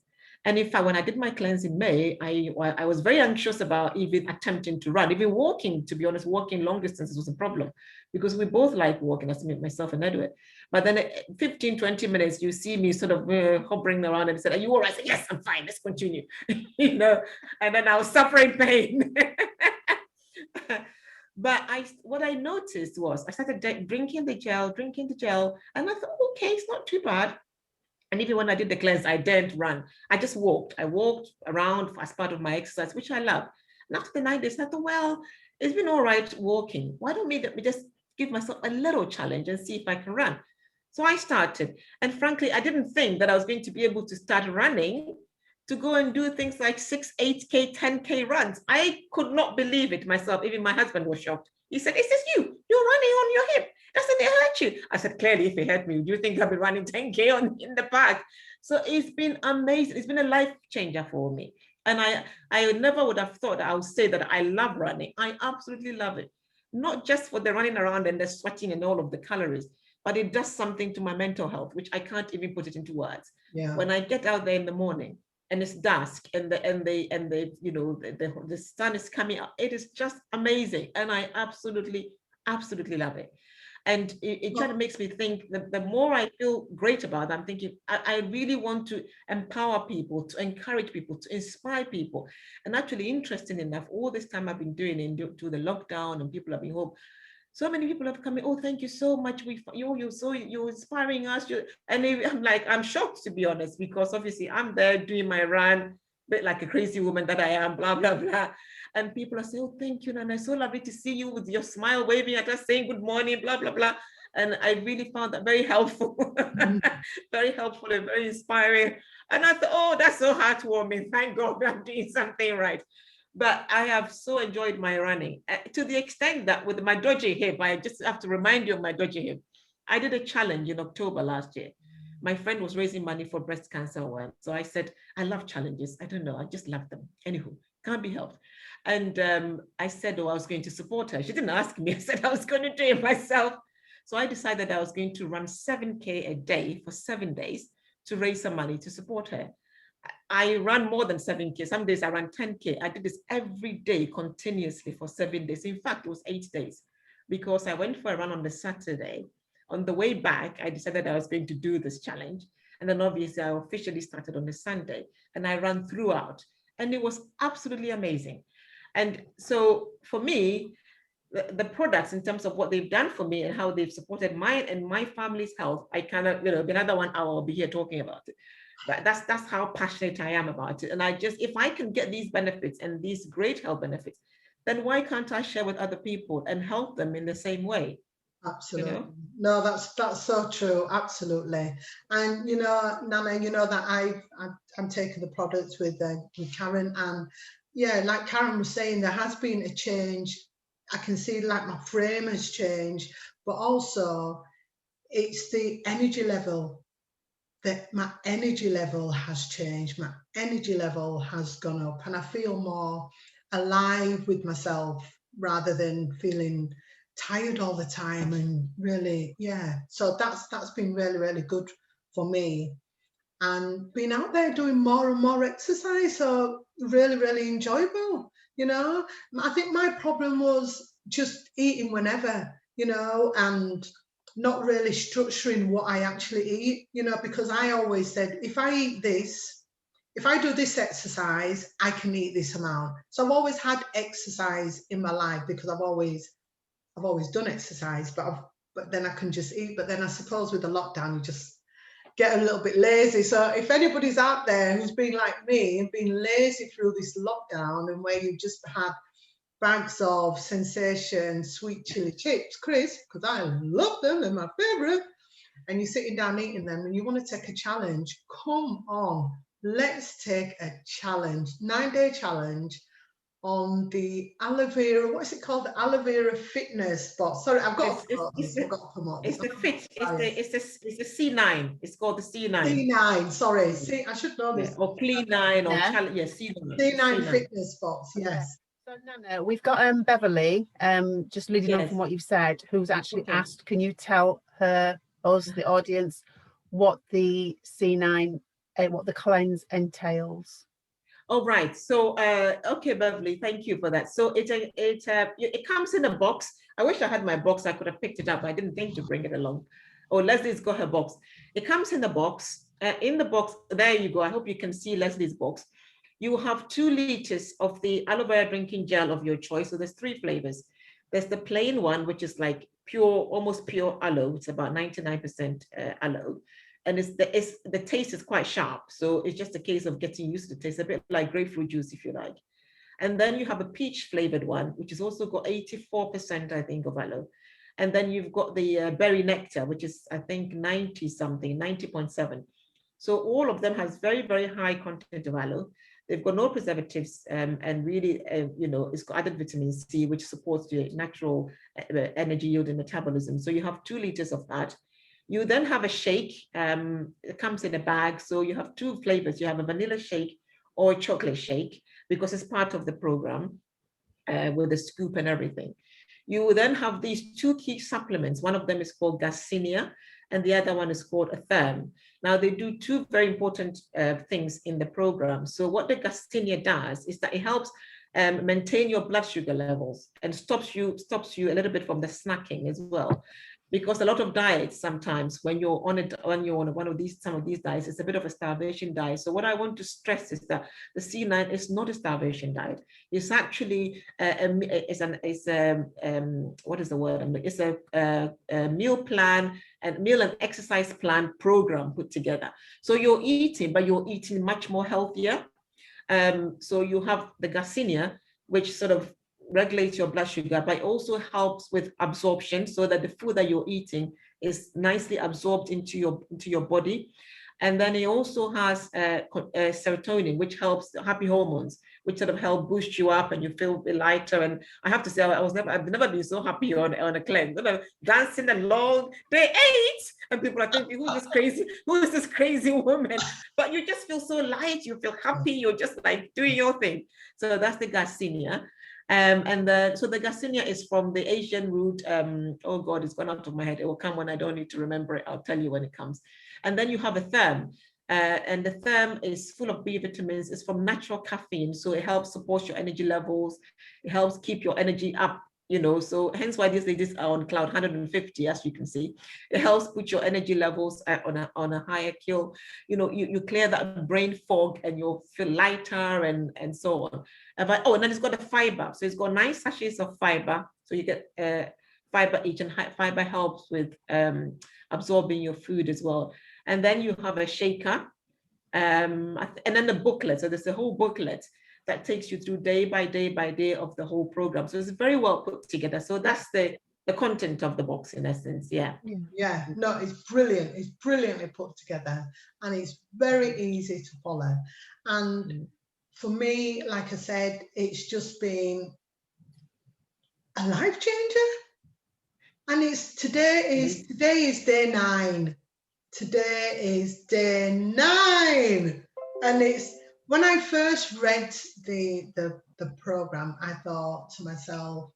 And in fact, when I did my cleanse in May, I was very anxious about even attempting to run, even walking, to be honest. Walking long distances was a problem because we both like walking, as myself and Edward. But then 15, 20 minutes, you see me sort of hovering around and said, "Are you all right?" I said, "Yes, I'm fine. Let's continue." You know, and then I was suffering pain. But what I noticed was I started drinking the gel, and I thought, okay, it's not too bad. And even when I did the cleanse, I didn't run. I just walked. I walked around as part of my exercise, which I love. And after the 9 days, I thought, well, it's been all right walking. Why don't we just give myself a little challenge and see if I can run? So I started. And frankly, I didn't think that I was going to be able to start running to go and do things like 6, 8K, 10K runs. I could not believe it myself. Even my husband was shocked. He said, "Is this you? You're running on your hip. Doesn't it hurt you?" I said, "Clearly, if it hurt me, do you think I've been running 10K in the park?" So it's been amazing. It's been a life changer for me. And I never would have thought that I would say that I love running. I absolutely love it. Not just for the running around and the sweating and all of the calories, but it does something to my mental health, which I can't even put it into words. Yeah. When I get out there in the morning and it's dusk and the sun is coming up, it is just amazing. And I absolutely love it. And it kind of makes me think that the more I feel great about it, I'm thinking, I really want to empower people, to encourage people, to inspire people. And actually, interesting enough, all this time I've been doing to the lockdown and people have been home, so many people have come in, "Oh, thank you so much. You're inspiring us." And I'm like, I'm shocked, to be honest, because obviously I'm there doing my run, a bit like a crazy woman that I am, blah, blah, blah. And people are saying, "Oh, thank you, Nana. It's so lovely to see you with your smile waving at us, saying good morning, blah, blah, blah." And I really found that very helpful, very helpful and very inspiring. And I thought, oh, that's so heartwarming. Thank God I'm doing something right. But I have so enjoyed my running to the extent that with my dodgy hip, I just have to remind you of my dodgy hip. I did a challenge in October last year. My friend was raising money for breast cancer awareness. So I said, I love challenges. I don't know, I just love them. Anywho, can't be helped. And I said, I was going to support her. She didn't ask me. I said I was going to do it myself. So I decided I was going to run 7K a day for 7 days to raise some money to support her. I ran more than 7K. Some days I ran 10K. I did this every day continuously for 7 days. In fact, it was 8 days because I went for a run on the Saturday. On the way back, I decided I was going to do this challenge. And then obviously I officially started on the Sunday and I ran throughout. And it was absolutely amazing. And so for me, the products in terms of what they've done for me and how they've supported mine and my family's health, I cannot, another 1 hour I'll be here talking about it. But that's how passionate I am about it. And if I can get these benefits and these great health benefits, then why can't I share with other people and help them in the same way? Absolutely. No, that's so true. Absolutely. And Nana, that I'm taking the products with Karen, and yeah, like Karen was saying, there has been a change. I can see like my frame has changed, but also it's the energy level. That my energy level has changed. My energy level has gone up, and I feel more alive with myself rather than feeling tired all the time. And really, yeah. So that's been really, really good for me. And being out there doing more and more exercise, so really, really enjoyable. I think my problem was just eating whenever, and not really structuring what I actually eat, because I always said, if I eat this, if I do this exercise, I can eat this amount. So I've always had exercise in my life because I've always done exercise, but then I can just eat. But then I suppose with the lockdown, you just get a little bit lazy. So if anybody's out there who's been like me and been lazy through this lockdown, and where you just had bags of Sensation sweet chili chips, Chris, because I love them, they're my favorite, and you're sitting down eating them and you want to take a challenge, come on, let's take a challenge, 9-day challenge on the aloe vera, what is it called? The aloe vera fitness spot. Sorry, I've got to promote this. I've got to promote this. It's the C-9. It's called the C-9. C-9, sorry. See, I should know this. Yeah, or C-9 or Yeah. C-9. C-9 fitness spots, yes. So Nana, we've got Beverly, just leading on from what you've said, who's actually asked, can you tell us, the audience, what the C9, what the cleanse entails? Oh, right. So, okay, Beverly, thank you for that. So it comes in a box. I wish I had my box. I could have picked it up. I didn't think to bring it along. Oh, Leslie's got her box. It comes in a box. In the box, there you go. I hope you can see Leslie's box. You have 2 liters of the aloe vera drinking gel of your choice. So there's 3 flavors. There's the plain one, which is like pure, almost pure aloe. It's about 99% aloe. And the taste is quite sharp. So it's just a case of getting used to the taste, a bit like grapefruit juice, if you like. And then you have a peach flavored one, which has also got 84%, I think, of aloe. And then you've got the berry nectar, which is, I think, 90 something, 90.7. So all of them has very, very high content of aloe. They've got no preservatives, and really, it's got added vitamin C, which supports the natural energy yield and metabolism. So you have 2 liters of that. You then have a shake. It comes in a bag. So you have 2 flavors. You have a vanilla shake or a chocolate shake, because it's part of the program with the scoop and everything. You then have these 2 key supplements. One of them is called Garcinia, and the other one is called a Therm. Now, they do 2 very important things in the program. So what the Garcinia does is that it helps maintain your blood sugar levels and stops you a little bit from the snacking as well. Because a lot of diets, sometimes when you're on one of these, some of these diets, it's a bit of a starvation diet. So what I want to stress is that the C9 is not a starvation diet. It's actually what is the word? It's a meal plan and meal and exercise plan program put together. So you're eating, but you're eating much more healthier. So you have the Garcinia, which sort of regulates your blood sugar, but it also helps with absorption, so that the food that you're eating is nicely absorbed into your body. And then it also has serotonin, which helps happy hormones, which sort of help boost you up and you feel a bit lighter. And I have to say, I've never been so happy on a cleanse. Dancing along, day 8, and people are thinking, who is this crazy woman? But you just feel so light, you feel happy, you're just like doing your thing. So that's the Garcinia. So the Garcinia is from the Asian root. Oh God, it's gone out of my head. It will come when I don't need to remember it. I'll tell you when it comes. And then you have a Therm. And the Therm is full of B vitamins. It's from natural caffeine. So it helps support your energy levels. It helps keep your energy up, so hence why these ladies are on cloud 150, as you can see. It helps put your energy levels on a higher keel. You clear that brain fog and you'll feel lighter and so on. And then it's got a fiber. So it's got 9 sachets of fiber. So you get fiber each, and fiber helps with absorbing your food as well. And then you have a shaker, and then the booklet. So there's a whole booklet that takes you through day by day of the whole program. So it's very well put together. So that's the content of the box in essence. Yeah, no, it's brilliant. It's brilliantly put together, and it's very easy to follow. And for me, like I said, it's just been a life changer. And today is day 9. Today is day 9, and it's when I first read the program, I thought to myself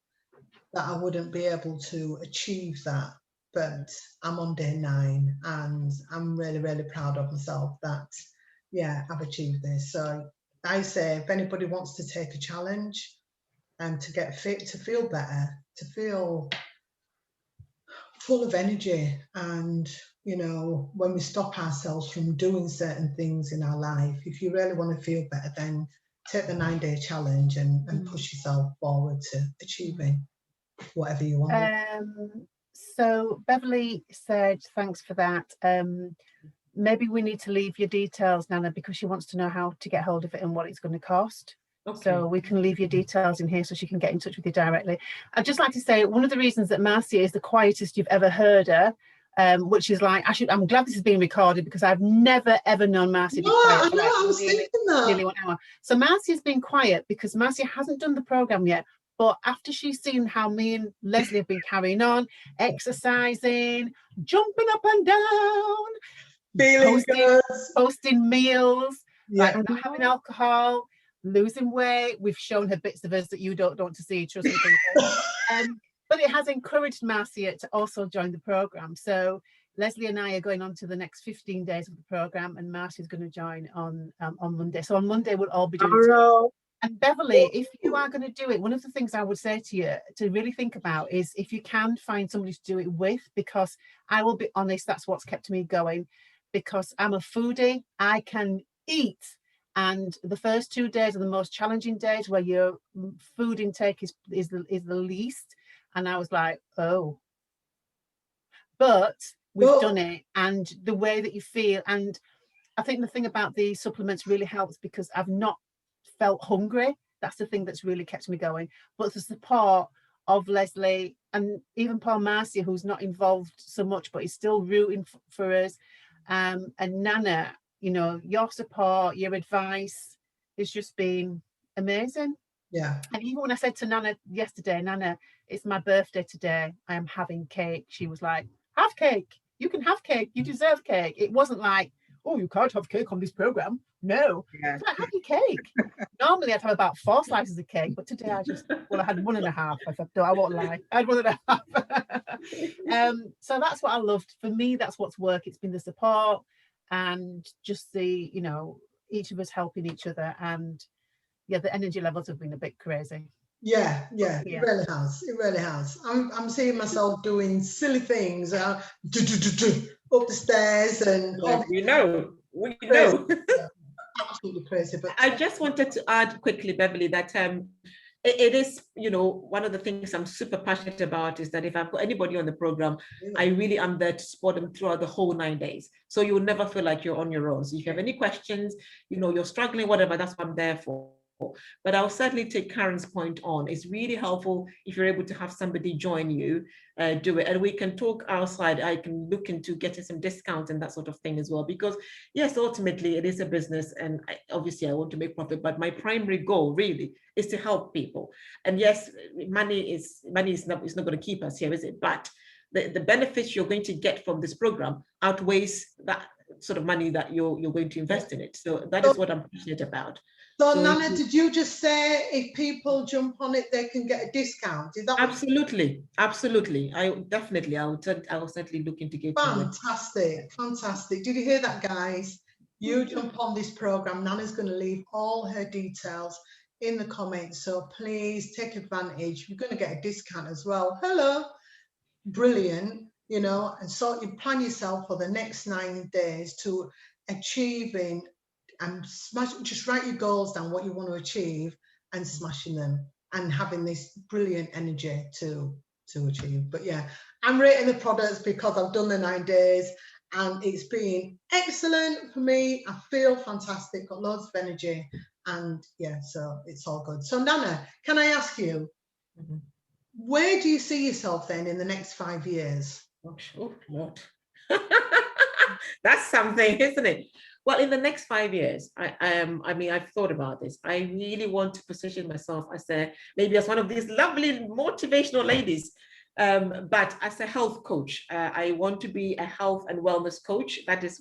that I wouldn't be able to achieve that, but I'm on day 9, and I'm really, really proud of myself that I've achieved this. So I say, if anybody wants to take a challenge and to get fit, to feel better, to feel full of energy, and when we stop ourselves from doing certain things in our life, if you really want to feel better, then take the 9-day challenge and push yourself forward to achieving whatever you want. So Beverly said, thanks for that. Maybe we need to leave your details, Nana, because she wants to know how to get hold of it and what it's going to cost. Okay. So we can leave your details in here so she can get in touch with you directly. I'd just like to say, one of the reasons that Marcia is the quietest you've ever heard her which is like, I'm glad this is being recorded because I've never ever known Marcia to be No, quiet I for know, like I was thinking that. nearly 1 hour. So Marcia's been quiet because Marcia hasn't done the program yet. But after she's seen how me and Leslie have been carrying on, exercising, jumping up and down, Feeling good. posting meals, Yeah. like not having alcohol, losing weight. We've shown her bits of us that you don't want to see, trust me, people. But it has encouraged Marcia to also join the program. So Leslie and I are going on to the next 15 days of the program, and Marcia's going to join on Monday. So on Monday we'll all be doing it. And Beverly, if you are going to do it, one of the things I would say to you to really think about is if you can find somebody to do it with, because I will be honest, that's what's kept me going, because I'm a foodie. I can eat. And the first 2 days are the most challenging days where your food intake is the least. And I was like, oh, but we've done it. And the way that you feel. And I think the thing about the supplements really helps because I've not felt hungry. That's the thing that's really kept me going. But the support of Leslie and even Paul Marcia, who's not involved so much, but he's still rooting for us. And Nana, you know, your support, your advice has just been amazing. Yeah. And even when I said to Nana yesterday, Nana, it's my birthday today, I am having cake. She was like, have cake. You can have cake. You deserve cake. It wasn't like, oh, you can't have cake on this program. No. Yeah. It's like, have your cake. Normally I'd have about 4 slices of cake, but today I had 1.5. I said, no, I won't lie. I had 1.5. So that's what I loved. For me, that's what's worked. It's been the support and just the, you know, each of us helping each other. And yeah, the energy levels have been a bit crazy. Yeah, it really has. It really has. I'm seeing myself doing silly things, up the stairs and We know. absolutely crazy. But I just wanted to add quickly, Beverly, that it is, you know, one of the things I'm super passionate about is that if I've got anybody on the program, I really am there to support them throughout the whole 9 days. So you'll never feel like you're on your own. So if you have any questions, you know, you're struggling, whatever, that's what I'm there for. But I'll certainly take Karen's point on. It's really helpful if you're able to have somebody join you, do it. And we can talk outside. I can look into getting some discounts and that sort of thing as well. Because yes, ultimately it is a business and obviously I want to make profit, but my primary goal really is to help people. And yes, money is not going to keep us here, is it? But the benefits you're going to get from this program outweighs that sort of money that you're going to invest in it. So that is what I'm passionate about. So Nana, did you just say if people jump on it, they can get a discount? Is that absolutely? I will certainly look into getting fantastic. Did you hear that, guys? You jump on this program. Nana's going to leave all her details in the comments, so please take advantage. You're going to get a discount as well. Hello, brilliant. You know, and so you plan yourself for the next 9 days to achieving and just write your goals down, what you want to achieve, and smashing them and having this brilliant energy to achieve. But yeah, I'm rating the products because I've done the 9 days and it's been excellent for me. I feel fantastic, got loads of energy, and yeah, so it's all good. So Nana, can I ask you, where do you see yourself then in the next 5 years? Oh, Lord. That's something, isn't it? Well, in the next 5 years, I mean, I've thought about this. I really want to position myself as maybe as one of these lovely motivational ladies, but as a health coach. I want to be a health and wellness coach. That is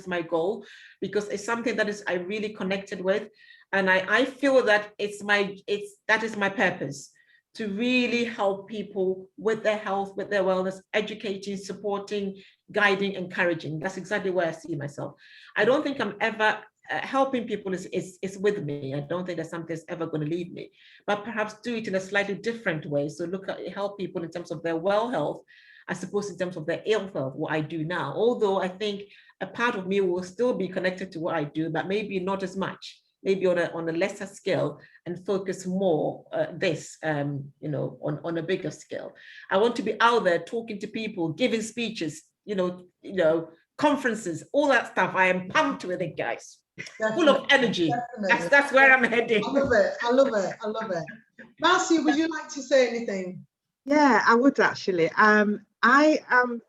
my goal, because it's something that I really connected with, and I feel that that is my purpose, to really help people with their health, with their wellness, educating, supporting, guiding, encouraging. That's exactly where I see myself. I don't think I'm ever helping people is with me. I don't think there's something that's ever going to leave me, but perhaps do it in a slightly different way. So help people in terms of their well health, I suppose in terms of their ill health, what I do now. Although I think a part of me will still be connected to what I do, but maybe not as much. Maybe on a lesser scale, and focus more you know, on a bigger scale. I want to be out there talking to people, giving speeches, you know, conferences, all that stuff. I am pumped with it, guys. Definitely. Full of energy. That's where I'm heading. I love it. Marcia, would you like to say anything? Yeah, I would actually. I am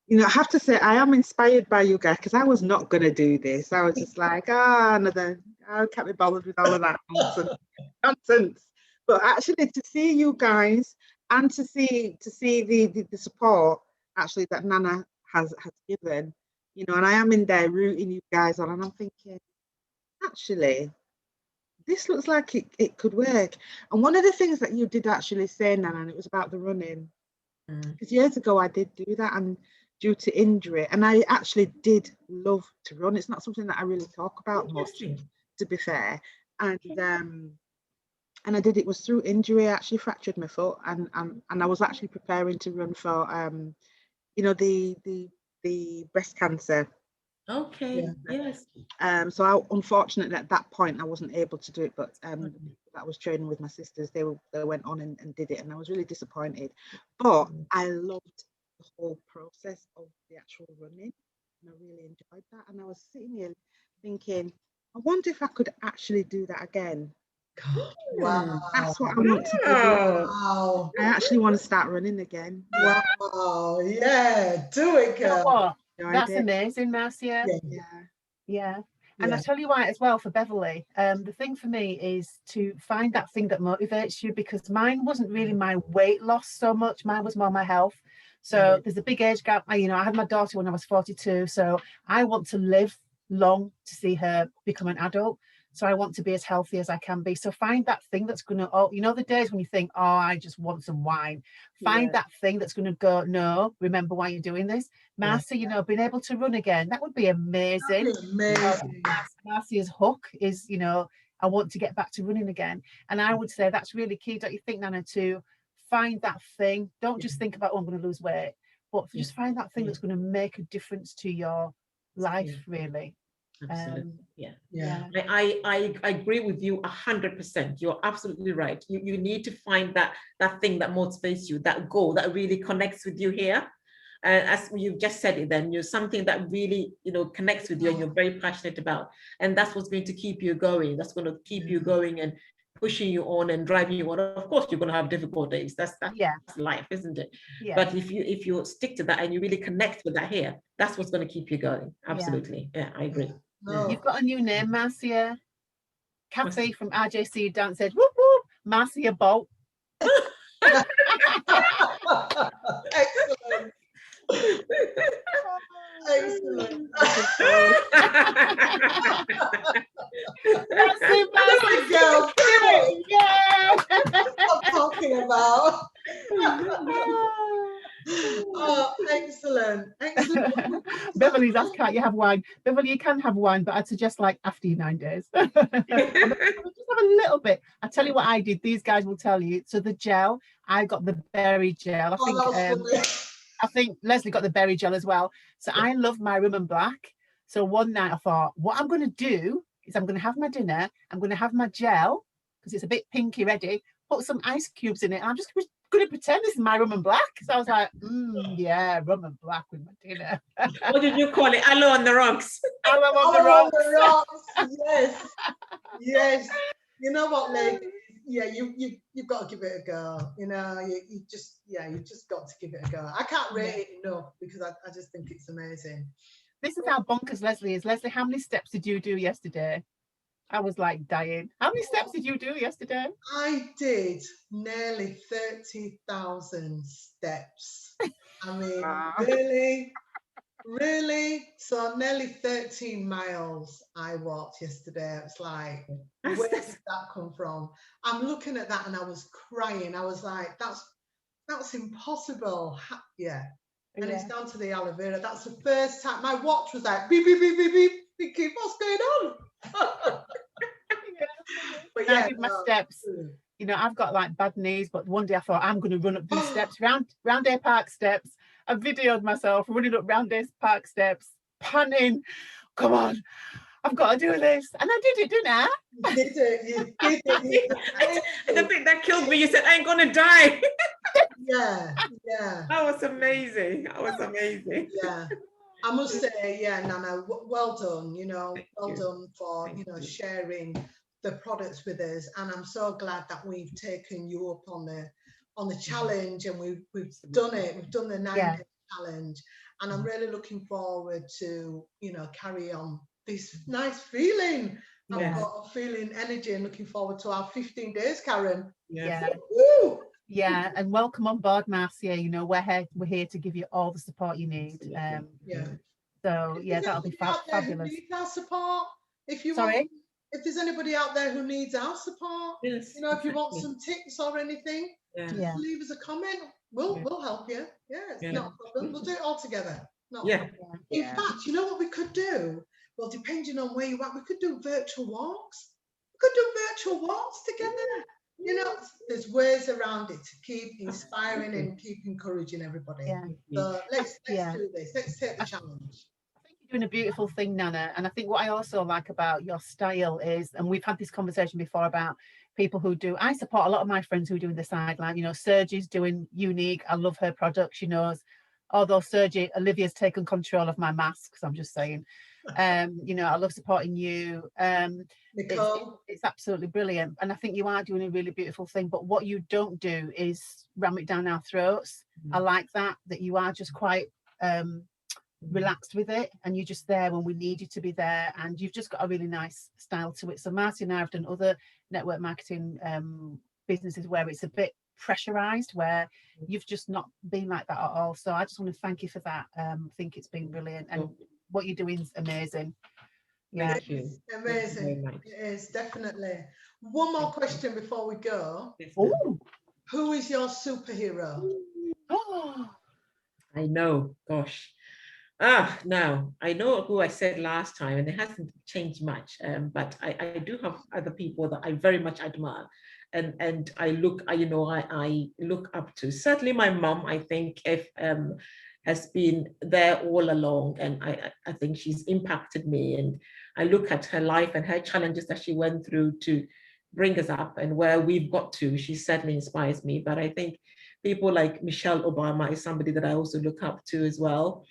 You know, I have to say, I am inspired by you guys because I was not going to do this. I was just like, I can't be bothered with all of that nonsense. But actually, to see you guys and to see the support actually that Nana has given, you know, and I am in there rooting you guys on, and I'm thinking, actually, this looks like it could work. And one of the things that you did actually say, Nana, and it was about the running. Because years ago I did do that, and due to injury, and I actually did love to run. It's not something that I really talk about much, to be fair. And I did, it was through injury. I actually fractured my foot, and I was actually preparing to run for you know, the breast cancer. Okay. Yes. So unfortunately at that point I wasn't able to do it, but I was training with my sisters. They went on and did it, and I was really disappointed. But I loved the whole process of the actual running, and I really enjoyed that. And I was sitting here thinking, I wonder if I could actually do that again. Wow. That's what I want to do. Wow. I actually want to start running again. Wow. Yeah. Do it, You know girl. what? Enjoyed That's it. amazing, Marcia. Yeah. Yeah. And Yeah. I tell you why as well for Beverly, the thing for me is to find that thing that motivates you, because mine wasn't really my weight loss so much. Mine was more my health. So there's a big age gap. I had my daughter when I was 42. So I want to live long to see her become an adult. So I want to be as healthy as I can be. So find that thing that's going to, the days when you think, oh, I just want some wine. Find that thing that's going to go, no, remember why you're doing this. Marcia, being able to run again, that would be amazing. That'd be amazing. Marcia's hook is, I want to get back to running again. And I would say that's really key, don't you think, Nana, to find that thing. Don't just think about, oh, I'm going to lose weight, but just find that thing that's going to make a difference to your life, really. Absolutely. Yeah. I agree with you 100%. You're absolutely right. You need to find that thing that motivates you, that goal that really connects with you here. And as you've just said it, then you're something that really, connects with you and you're very passionate about. And that's what's going to keep you going. That's going to keep you going and pushing you on and driving you on. Of course, you're going to have difficult days. That's life, isn't it? Yeah. But if you stick to that and you really connect with that here, that's what's going to keep you going. Absolutely. Yeah, I agree. No. You've got a new name, Marcia. Kathy from RJC Dance said, whoop, whoop, Marcia Bolt. Excellent. Excellent. That's it, Marcia. Girl, Yeah. what I'm talking about. Oh, excellent. Beverly's asked, can't you have wine? Beverly, you can have wine, but I'd suggest like after your 9 days. Just have a little bit. I tell you what I did. These guys will tell you. So the gel, I got the berry gel. I think Leslie got the berry gel as well. So I love my rum and black. So one night I thought, what I'm going to do is I'm going to have my dinner. I'm going to have my gel because it's a bit pinky ready. Put some ice cubes in it. And I'm just going to pretend this is my rum and black. So I was like, yeah, rum and black with my dinner. What did you call it? Aloe on the rocks. Aloe on the rocks. Yes. Yes. You know what, Meg? Yeah, you've got to give it a go. You just got to give it a go. I can't rate it enough because I just think it's amazing. This is how bonkers Leslie is. Leslie, how many steps did you do yesterday? I was like dying. How many steps did you do yesterday? I did nearly 30,000 steps. I mean, really? So nearly 13 miles I walked yesterday. It's like, where did that come from? I'm looking at that and I was crying. I was like, that's impossible. Yeah. And it's down to the aloe vera. That's the first time my watch was like beep beep beep beep beep. Thinking, what's going on? But I did my steps. I've got like bad knees, but one day I thought I'm going to run up these steps, Roundhay Park steps. I videoed myself running up Roundhay Park steps, panning. Come on, I've got to do this. And I did it, didn't I? You did it. The bit that killed me, you said, I ain't going to die. Yeah. That was amazing. Yeah. I must say, Nana, well done, well done for, sharing the products with us. And I'm so glad that we've taken you up on on the challenge, and we've done it. We've done the 9-day challenge, and I'm really looking forward to, you know, carry on this nice feeling. I've got a feeling, energy, and looking forward to our 15 days, Karen. Woo! Yeah, and welcome on board, Marcia. You know, we're here to give you all the support you need. So yeah, that'll be fabulous. Who needs our support? If you Sorry? want, if there's anybody out there who needs our support, you know, if you want some tips or anything, just leave us a comment. We'll help you. Yeah, it's not a problem. We'll do it all together. Not a problem. In fact, you know what we could do? Well, depending on where you're at, we could do virtual walks. We could do virtual walks together. You know, there's ways around it to keep inspiring and keep encouraging everybody. So let's do this. Let's take the challenge. I think you're doing a beautiful thing, Nana. And I think what I also like about your style is, and we've had this conversation before about people who do, I support a lot of my friends who are doing the sideline. You know, Sergi's doing Unique. I love her products. She knows. Although Olivia's taken control of my masks, I'm just saying. You know, I love supporting you. It's absolutely brilliant, and I think you are doing a really beautiful thing. But what you don't do is ram it down our throats. I like that you are just quite relaxed with it, and you're just there when we need you to be there, and you've just got a really nice style to it. So Marty and I have done other network marketing businesses where it's a bit pressurized, where you've just not been like that at all. So I just want to thank you for that. I think it's been brilliant, and what you're doing is amazing. Yeah, it's amazing. It is, definitely. One more question before we go. Who is your superhero? I know, gosh. Now I know who I said last time, and it hasn't changed much. But I do have other people that I very much admire, and I look up to. Certainly, my mom, I think, has been there all along, and I think she's impacted me. And I look at her life and her challenges that she went through to bring us up and where we've got to. She certainly inspires me. But I think people like Michelle Obama is somebody that I also look up to as well.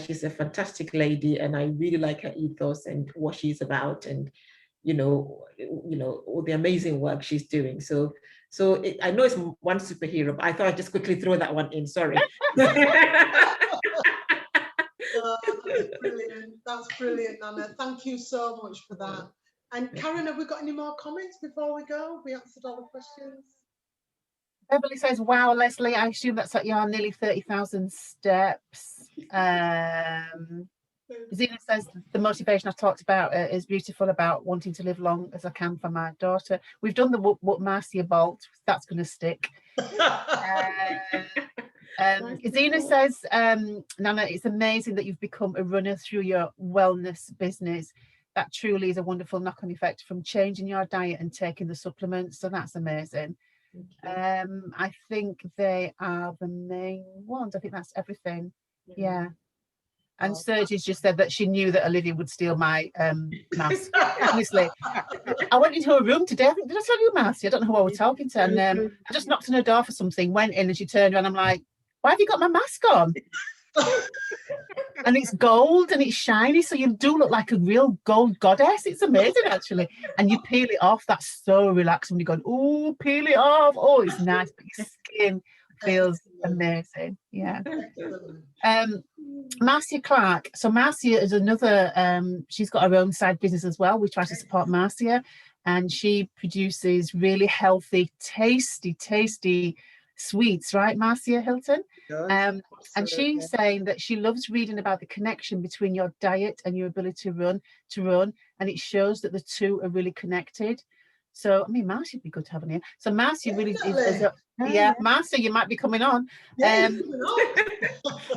She's a fantastic lady, and I really like her ethos and what she's about, and you know all the amazing work she's doing. So I know it's one superhero, but I thought I'd just quickly throw that one in. Sorry. That's brilliant. That's brilliant, Nana. Thank you so much for that. And Karen, have we got any more comments before we go? We answered all the questions. Beverly says, wow, Leslie, I assume that's at your nearly 30,000 steps. Zena says, the motivation I talked about is beautiful, about wanting to live long as I can for my daughter. We've done the what Marcia Bolt. That's going to stick. Zena says, Nana, it's amazing that you've become a runner through your wellness business. That truly is a wonderful knock-on effect from changing your diet and taking the supplements. So that's amazing. I think they are the main ones. I think that's everything. Yeah. And Sergi's just said that she knew that Olivia would steal my mask. Honestly, I went into her room today. I think, did I tell you, Marcy? I don't know who I was talking to. And I just knocked on her door for something, went in, and she turned around. I'm like, why have you got my mask on? And it's gold and it's shiny, so you do look like a real gold goddess. It's amazing, actually. And you peel it off. That's so relaxing when you're going, oh, peel it off. Oh, it's nice, but your skin feels amazing. Yeah. Marcia Clark. So Marcia is another, she's got her own side business as well. We try to support Marcia, and she produces really healthy, tasty sweets, right, Marcia Hilton? And she's saying that she loves reading about the connection between your diet and your ability to run, and it shows that the two are really connected. So I mean, Marcia would be good to have on here. So Marcia really is Marcia, you might be coming on.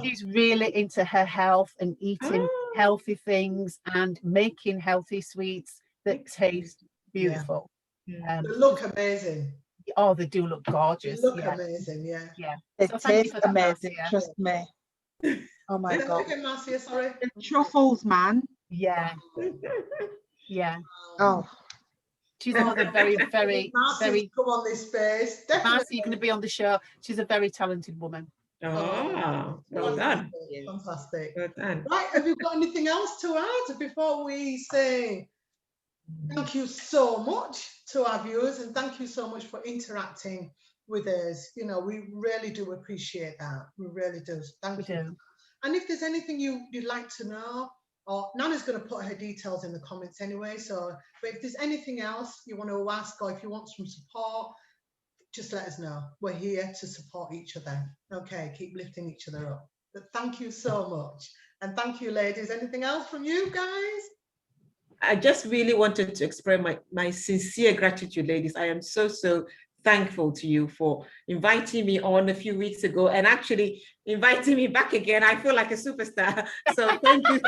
She's really into her health and eating healthy things and making healthy sweets that taste beautiful. They look amazing. Oh, they do look gorgeous. They look amazing, yeah. They taste amazing, trust me. Oh my God. Marcia, sorry. The truffles, man. Yeah. Yeah. Oh. She's another very come on this space. Marcia, you're going to be on the show. She's a very talented woman. Oh, well done. Fantastic. Well done. Right, have you got anything else to add before we say thank you so much to our viewers, and thank you so much for interacting with us. You know, we really do appreciate that. We really do. Thank you. And if there's anything you'd like to know, or Nana's going to put her details in the comments anyway. So, but if there's anything else you want to ask, or if you want some support, just let us know. We're here to support each other. Okay, keep lifting each other up. But thank you so much. And thank you, ladies. Anything else from you guys? I just really wanted to express my sincere gratitude, ladies. I am so thankful to you for inviting me on a few weeks ago and actually inviting me back again. I feel like a superstar. So thank you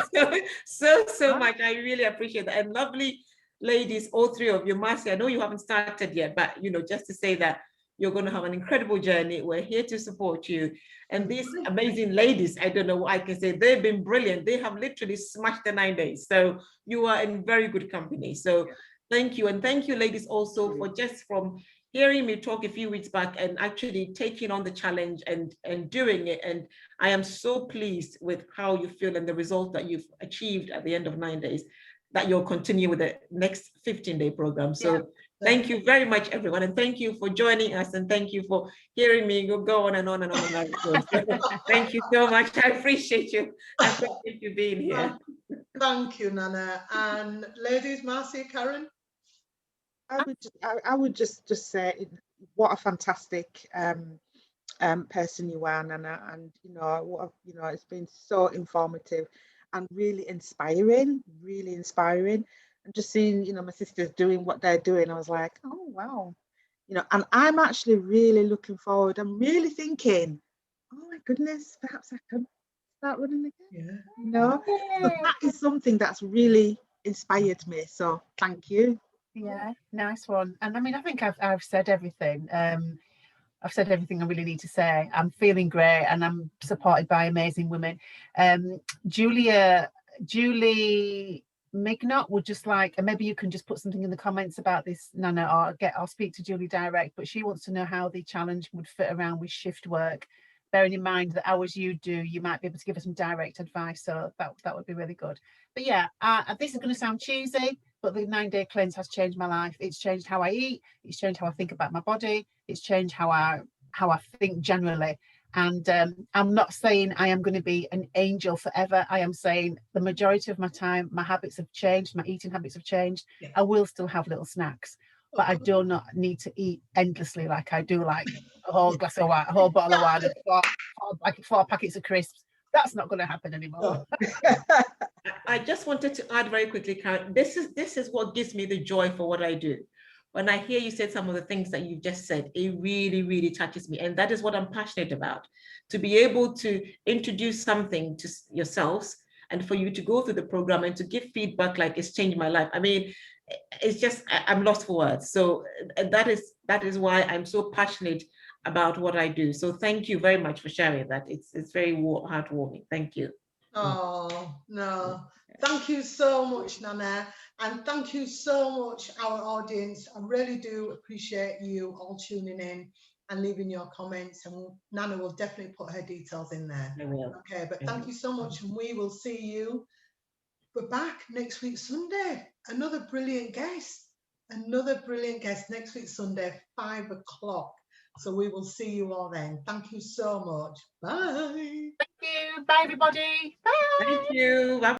so much. I really appreciate that. And lovely ladies, all three of you. Marcia, I know you haven't started yet, but you know, just to say that you're going to have an incredible journey. We're here to support you. And these amazing ladies, I don't know what I can say, they've been brilliant. They have literally smashed the 9 days. So you are in very good company. So thank you. And thank you, ladies, also for just from hearing me talk a few weeks back and actually taking on the challenge and doing it. And I am so pleased with how you feel and the result that you've achieved at the end of 9 days, that you'll continue with the next 15-day program. So thank you very much, everyone. And thank you for joining us. And thank you for hearing me go on and on and on. And on. Thank you so much. I appreciate you. I appreciate you being here. Thank you, Nana. And ladies, Marcia, Karen? I would just say what a fantastic person you are, Nana, and you know it's been so informative and really inspiring, and just seeing my sisters doing what they're doing, I was like, oh wow, and I'm actually really looking forward. I'm really thinking, oh my goodness, perhaps I could start running again. So that is something that's really inspired me. So thank you. Yeah, nice one. And I mean, I think I've said everything. I've said everything I really need to say. I'm feeling great, and I'm supported by amazing women. Julie Mignot would just like, and maybe you can just put something in the comments about this, Nana, or I'll speak to Julie direct. But she wants to know how the challenge would fit around with shift work, bearing in mind the hours you do. You might be able to give us some direct advice, so that would be really good. But yeah, this is going to sound cheesy, but the 9-day cleanse has changed my life. It's changed how I eat. It's changed how I think about my body. It's changed how I think generally. And I'm not saying I am going to be an angel forever. I am saying the majority of my time, my habits have changed. My eating habits have changed. Yeah. I will still have little snacks, but I do not need to eat endlessly like I do, like a whole glass of wine, a whole bottle of wine, and 4 packets of crisps. That's not going to happen anymore. I just wanted to add very quickly, Karen, this is what gives me the joy for what I do. When I hear you say some of the things that you've just said, it really, really touches me. And that is what I'm passionate about, to be able to introduce something to yourselves and for you to go through the program and to give feedback like it's changed my life. I mean, it's just, I'm lost for words. So that is why I'm so passionate about what I do. So thank you very much for sharing that. It's very heartwarming. Thank you. Oh, no. Thank you so much, Nana. And thank you so much, our audience. I really do appreciate you all tuning in and leaving your comments. And Nana will definitely put her details in there. I will. Okay, but thank you so much. And we will see you. We're back next week, Sunday. Another brilliant guest next week, Sunday, 5 o'clock. So we will see you all then. Thank you so much. Bye. Thank you. Bye, everybody. Bye. Thank you. Bye.